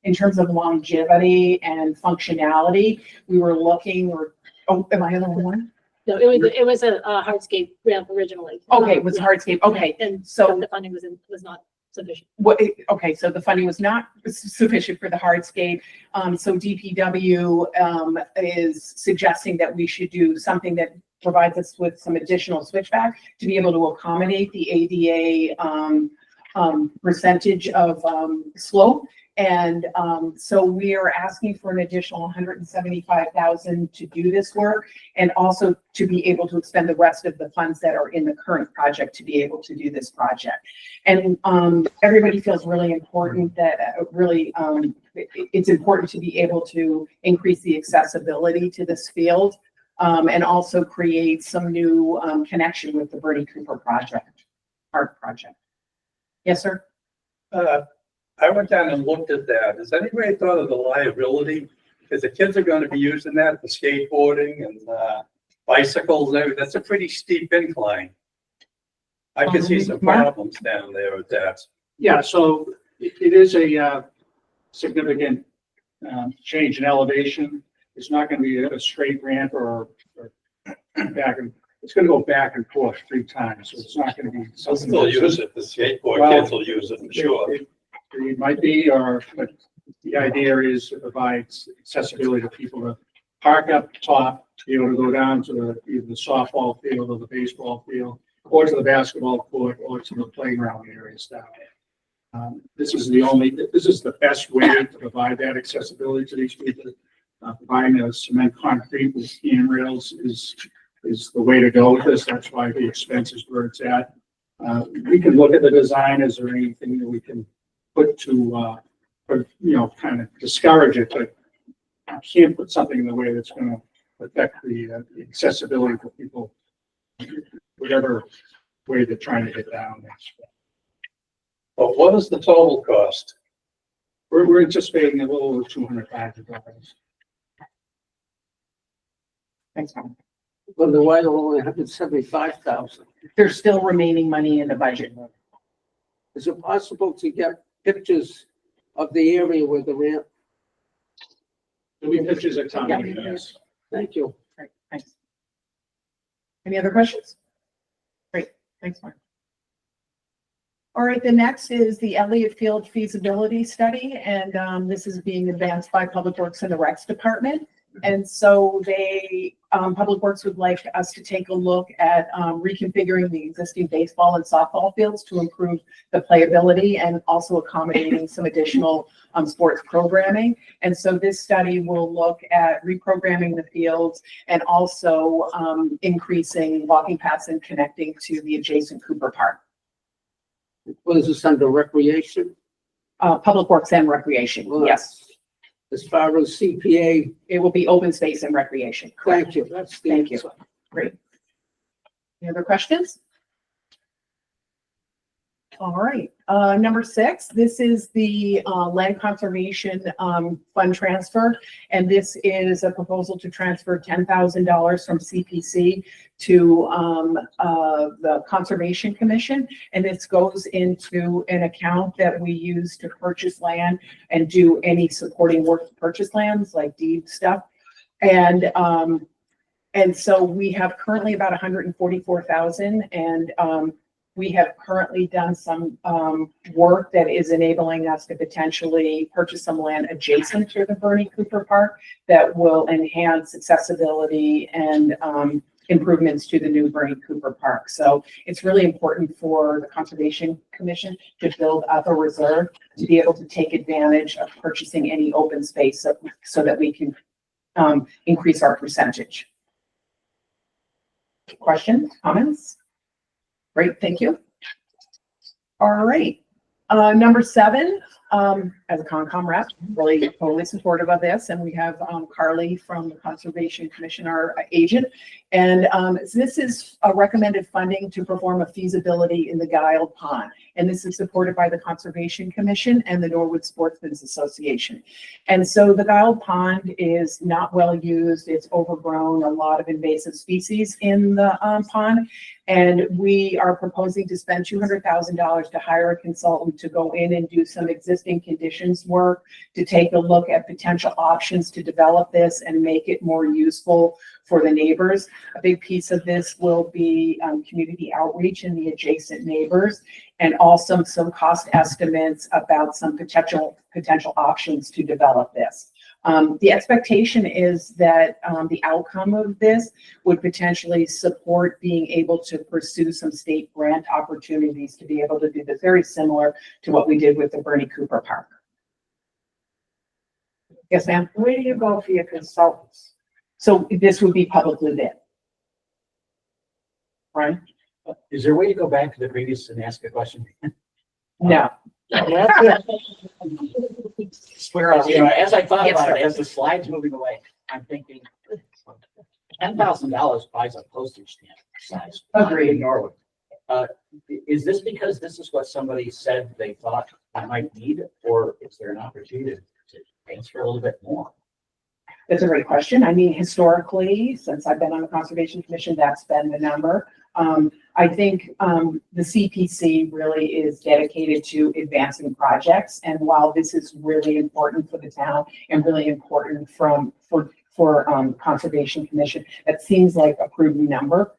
in terms of longevity and functionality, we were looking, oh, am I on the one? No, it was a hardscape ramp originally. Okay, it was hardscape, okay. And So the funding was not sufficient. okay, so the funding was not sufficient for the hardscape. So DPW is suggesting that we should do something that provides us with some additional switchback to be able to accommodate the ADA percentage of slope. And so we are asking for an additional 175,000 to do this work, and also to be able to expend the rest of the funds that are in the current project to be able to do this project. And everybody feels really important that it's important to be able to increase the accessibility to this field, and also create some new connection with the Bernie Cooper Park project. Yes, sir. I went down and looked at that. Has anybody thought of the liability? Because the kids are going to be using that for skateboarding and bicycles and everything. That's a pretty steep incline. I can see some problems down there with that. Yeah, so it is a significant change in elevation. It's not going to be a straight ramp or back, and it's going to go back and forth 3 times. So it's not going to be They'll something. still use it. The skateboard kids will use it for sure. It might be, but the idea is to provide accessibility to people to park up top, to be able to go down to either the softball field or the baseball field, or to the basketball court, or to the playground areas down there. This is the best way to provide that accessibility to these people. Providing a cement concrete with handrails is the way to go with this. That's why the expense is where it's at. We can look at the design. Is there anything that we can put to, kind of discourage it, but you can't put something in the way that's going to affect the accessibility for people, whatever way they're trying to get down there. But what is the total cost? We're anticipating a little over $200,000. Thanks, Tom. Well, the white only 175,000. There's still remaining money in the budget. Is it possible to get pictures of the area where the ramp? There'll be pictures at town meeting, yes. Thank you. Great, thanks. Any other questions? Great, thanks, Mark. All right, the next is the Elliott Field feasibility study, and this is being advanced by Public Works and the Recs Department. And so Public Works would like us to take a look at reconfiguring the existing baseball and softball fields to improve the playability and also accommodating some additional sports programming. And so this study will look at reprogramming the fields and also increasing walking paths and connecting to the adjacent Cooper Park. What is this under recreation? Public Works and Recreation, yes. As far as CPA, it will be open space and recreation. Thank you. Thank you. Great. Any other questions? All right, number 6, this is the land conservation fund transfer, and this is a proposal to transfer $10,000 from CPC to the Conservation Commission, and this goes into an account that we use to purchase land and do any supporting work to purchase lands like deed stuff. And so we have currently about 144,000 and, we have currently done some, work that is enabling us to potentially purchase some land adjacent to the Bernie Cooper Park that will enhance accessibility and, improvements to the new Bernie Cooper Park. So it's really important for the Conservation Commission to build up a reserve to be able to take advantage of purchasing any open space so that we can, increase our percentage. Questions, comments? Great, thank you. All right, number 7, as a Concom rep, really totally supportive of this, and we have Carly from the Conservation Commission, our agent. And this is a recommended funding to perform a feasibility in the Guiled Pond. And this is supported by the Conservation Commission and the Norwood Sportsmen's Association. And so the Guiled Pond is not well used. It's overgrown, a lot of invasive species in the pond. And we are proposing to spend $200,000 to hire a consultant to go in and do some existing conditions work, to take a look at potential options to develop this and make it more useful for the neighbors. A big piece of this will be community outreach in the adjacent neighbors, and also some cost estimates about some potential options to develop this. The expectation is that the outcome of this would potentially support being able to pursue some state grant opportunities to be able to do this, very similar to what we did with the Bernie Cooper Park. Yes, ma'am? Where do you go for your consultants? So this would be publicly bid. Right? Is there a way to go back to the previous and ask a question? No. Whereas, as I thought about it, as the slide's moving away, I'm thinking $10,000 buys a postage stamp size. Agreed. In Norwood. Is this because this is what somebody said they thought I might need, or is there an opportunity to transfer a little bit more? That's a great question. I mean, historically, since I've been on the Conservation Commission, that's been the number. I think the CPC really is dedicated to advancing projects. And while this is really important for the town and really important for Conservation Commission, that seems like a prudent number.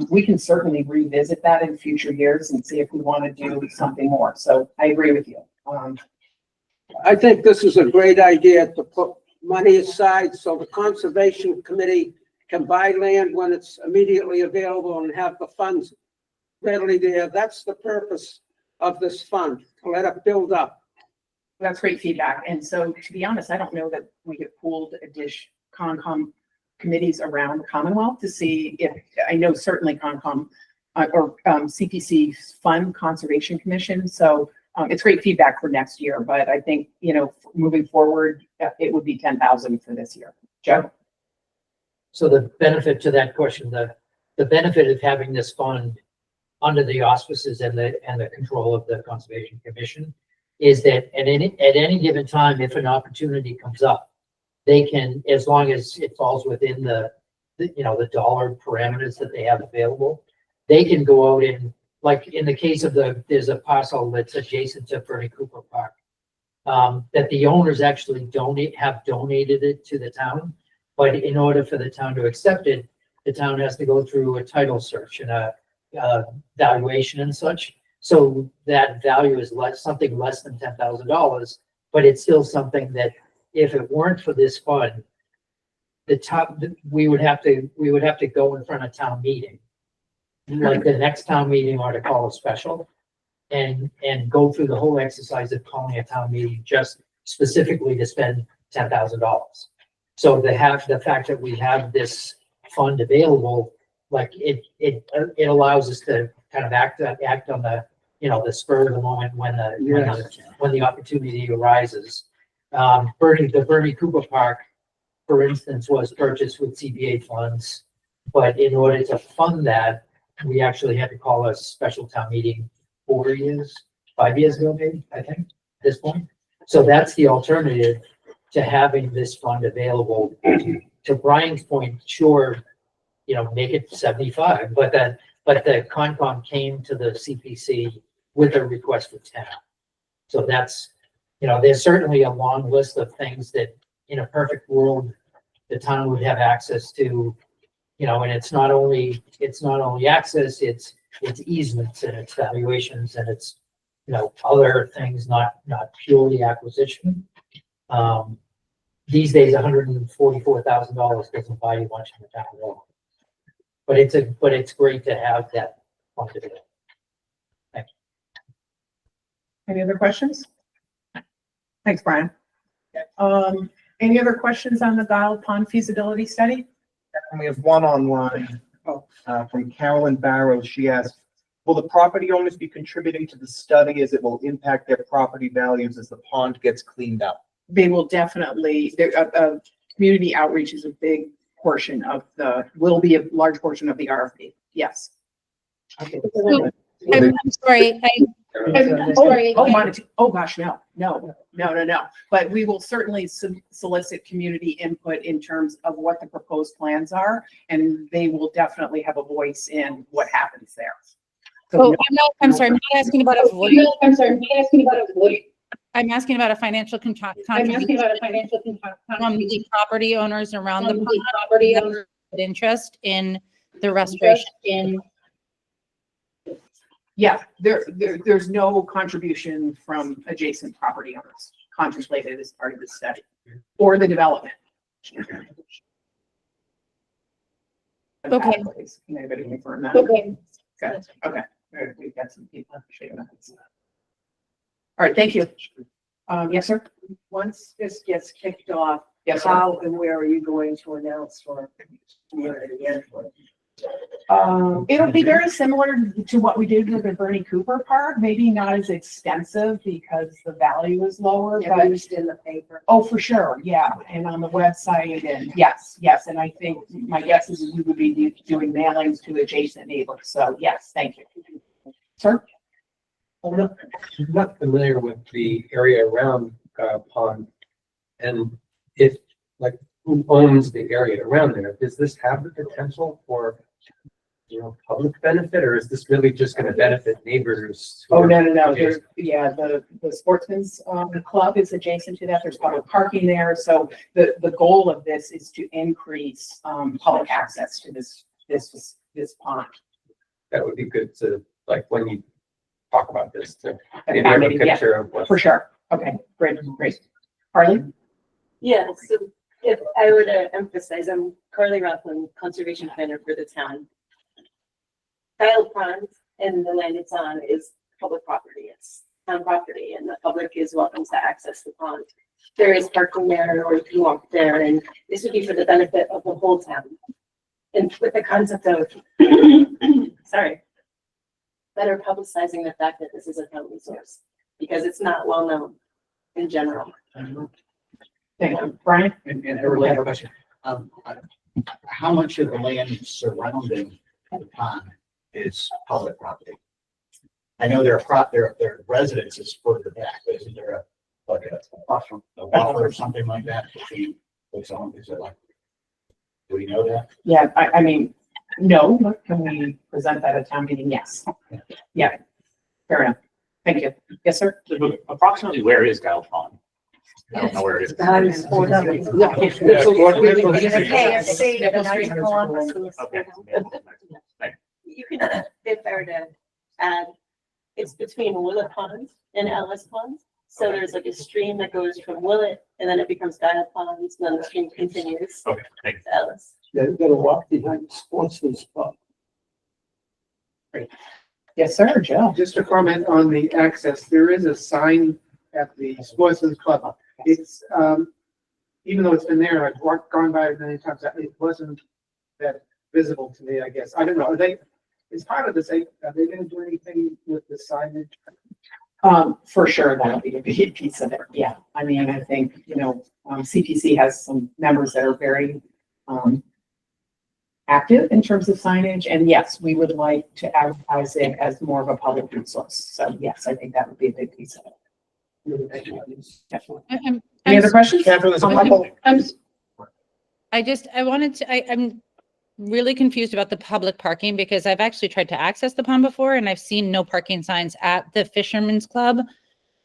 We can certainly revisit that in future years and see if we want to do something more. So I agree with you. I think this is a great idea to put money aside so the Conservation Committee can buy land when it's immediately available and have the funds readily there. That's the purpose of this fund, to let it build up. That's great feedback. And so, to be honest, I don't know that we have pooled Concom committees around the Commonwealth to see if, I know certainly Concom or CPC fund Conservation Commission. So it's great feedback for next year, but I think, moving forward, it would be 10,000 for this year. Joe? So the benefit to that question, the benefit of having this fund under the auspices and the control of the Conservation Commission is that at any given time, if an opportunity comes up, they can, as long as it falls within the dollar parameters that they have available, they can go out and, like in the case of there's a parcel that's adjacent to Bernie Cooper Park, that the owners actually have donated it to the town. But in order for the town to accept it, the town has to go through a title search and a valuation and such. So that value is something less than $10,000, but it's still something that if it weren't for this fund, we would have to go in front of town meeting, like the next town meeting, or to call a special and go through the whole exercise of calling a town meeting just specifically to spend $10,000. So the fact that we have this fund available, like it allows us to kind of act on the the spur of the moment when the opportunity arises. The Bernie Cooper Park, for instance, was purchased with CBA funds, but in order to fund that, we actually had to call a special town meeting 5 years ago, maybe, I think, at this point. So that's the alternative to having this fund available. To Brian's point, sure, make it 75, but the Concom came to the CPC with a request for 10. So that's, there's certainly a long list of things that in a perfect world, the town would have access to, you know, and it's not only access, it's easements and it's valuations and it's, you know, other things, not purely acquisition. These days, $144,000 doesn't buy you much in the town at all. But it's great to have that funded. Thank you. Any other questions? Thanks, Brian. Any other questions on the Guile Pond feasibility study? And we have one online, from Carolyn Barrows. She asked, will the property owners be contributing to the study as it will impact their property values as the pond gets cleaned up? They will definitely, community outreach is a big portion of will be a large portion of the RFP. Yes. Okay. I'm sorry. Oh gosh, no. But we will certainly solicit community input in terms of what the proposed plans are, and they will definitely have a voice in what happens there. So I'm sorry, I'm not asking about a voice. I'm asking about a financial contribution from the property owners around the pond, interest in the restoration. Yeah, there's no contribution from adjacent property owners contemplated as part of the study or the development. Okay. Can anybody confirm that? Okay. Good. Okay. We've got some people. All right, thank you. Yes, sir. Once this gets kicked off, Yes, sir. how and where are you going to announce for community input? It'll be very similar to what we did with the Bernie Cooper Park, maybe not as extensive because the value is lower, but Used in the paper. oh, for sure, yeah, and on the website, and yes, and I think my guess is we would be doing mailings to adjacent neighbors, so yes, thank you. Sir? I'm not familiar with the area around Guile Pond, and if, like, who owns the area around there? Does this have the potential for, you know, public benefit, or is this really just going to benefit neighbors? Oh, no. There's, the Sportsman's Club is adjacent to that. There's public parking there. So the goal of this is to increase public access to this pond. That would be good to, like, when you talk about this, to And maybe have a maybe, yeah, picture of what. for sure. Okay, great. Harley? Yeah, so if I were to emphasize, I'm Carly Rothman, conservation planner for the town. Guile Pond and the land it's on is public property. It's town property, and the public is welcome to access the pond. There is parking there, or you can walk there, and this would be for the benefit of the whole town. And with the concept of, better publicizing the fact that this is a town resource, because it's not well known in general. Thank you. Brian? And a related question, how much of the land surrounding the pond is public property? I know there are residences further back, but isn't there a buffer or something like that? Is it like, do we know that? Yeah, I mean, no, but can we present that at town meeting? Yes. Yeah, fair enough. Thank you. Yes, sir? Approximately where is Guile Pond? I don't know where it is. You can, if I were to add, it's between Willett Pond and Ellis Pond. So there's like a stream that goes from Willett and then it becomes Guile Pond, and then the stream continues Okay, thanks. to Ellis. They're gonna walk behind Sportsman's Club. Great. Yes, sir, Joe. Just to comment on the access, there is a sign at the Sportsman's Club. It's, even though it's been there, I've gone by it many times, it wasn't that visible to me, I guess. I don't know, it's part of this, are they gonna do anything with the signage? For sure, that'll be a big piece of it. Yeah, I mean, I think, CPC has some members that are very, active in terms of signage, and yes, we would like to advertise it as more of a public resource. So yes, I think that would be a big piece of it. Definitely. Any other questions? I'm really confused about the public parking, because I've actually tried to access the pond before and I've seen no parking signs at the Fisherman's Club.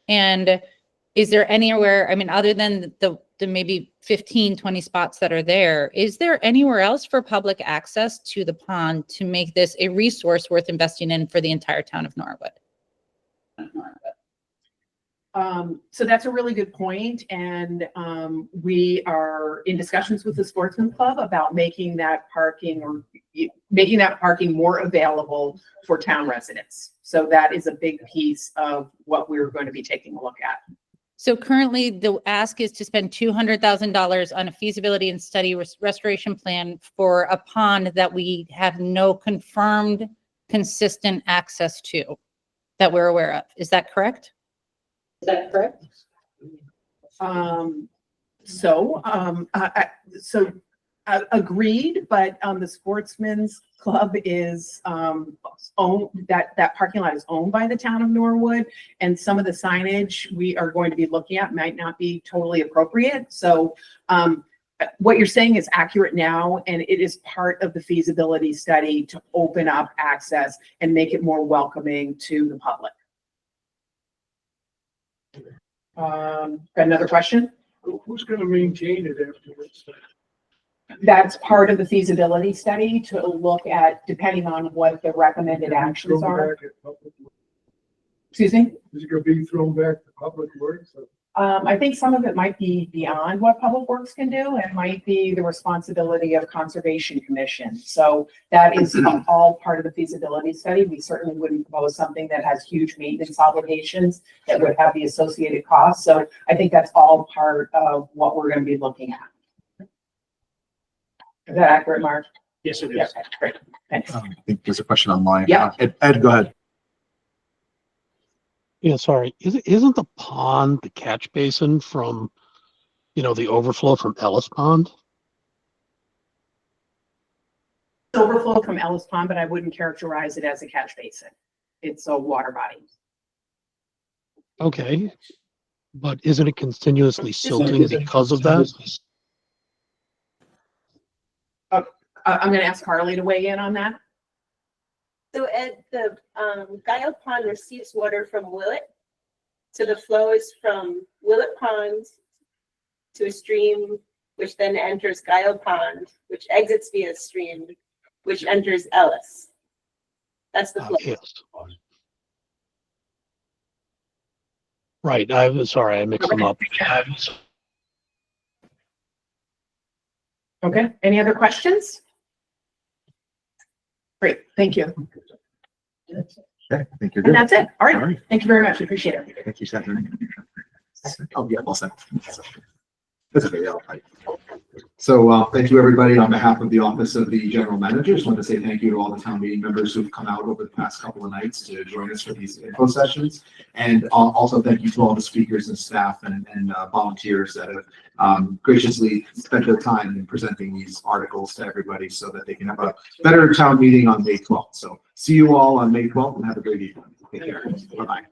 And is there anywhere, I mean, other than the the maybe 15, 20 spots that are there, is there anywhere else for public access to the pond to make this a resource worth investing in for the entire town of Norwood? So that's a really good point, and we are in discussions with the Sportsman Club about making that parking more available for town residents. So that is a big piece of what we're going to be taking a look at. So currently the ask is to spend $200,000 on a feasibility and study restoration plan for a pond that we have no confirmed, consistent access to that we're aware of. Is that correct? Is that correct? Agreed, but the Sportsman's Club is owned, that parking lot is owned by the town of Norwood, and some of the signage we are going to be looking at might not be totally appropriate. So what you're saying is accurate now, and it is part of the feasibility study to open up access and make it more welcoming to the public. Got another question? Who's gonna maintain it afterwards? That's part of the feasibility study to look at, depending on what the recommended actions are. Excuse me? Is it gonna be thrown back to Public Works? I think some of it might be beyond what Public Works can do, and might be the responsibility of Conservation Commission. So that is all part of the feasibility study. We certainly wouldn't propose something that has huge maintenance obligations that would have the associated costs. So I think that's all part of what we're going to be looking at. Is that accurate, Mark? Yes, it is. Yes, great. Thanks. I think there's a question online. Yeah. Ed, go ahead. Yeah, sorry. Isn't the pond the catch basin from, the overflow from Ellis Pond? Overflow from Ellis Pond, but I wouldn't characterize it as a catch basin. It's a water body. Okay, but isn't it continuously silting because of that? I'm going to ask Carly to weigh in on that. So Ed, the Guile Pond receives water from Willett. So the flow is from Willett Pond to a stream, which then enters Guile Pond, which exits via stream, which enters Ellis. That's the flow. Yes. Right, I'm sorry, I mixed them up. Okay, any other questions? Great, thank you. Okay, I think you're And good. that's it. All All right, right. thank you very much. Appreciate it. Thank you, Stephanie. Oh, yeah, well said. That's okay, yeah, I'll fight. So, thank you, everybody. On behalf of the Office of the General Manager, just want to say thank you to all the town meeting members who've come out over the past couple of nights to join us for these info sessions. And also thank you to all the speakers and staff and volunteers that have graciously spent their time in presenting these articles to everybody so that they can have a better town meeting on May 12th. So see you all on May 12th and have a great evening. Take care. Bye-bye.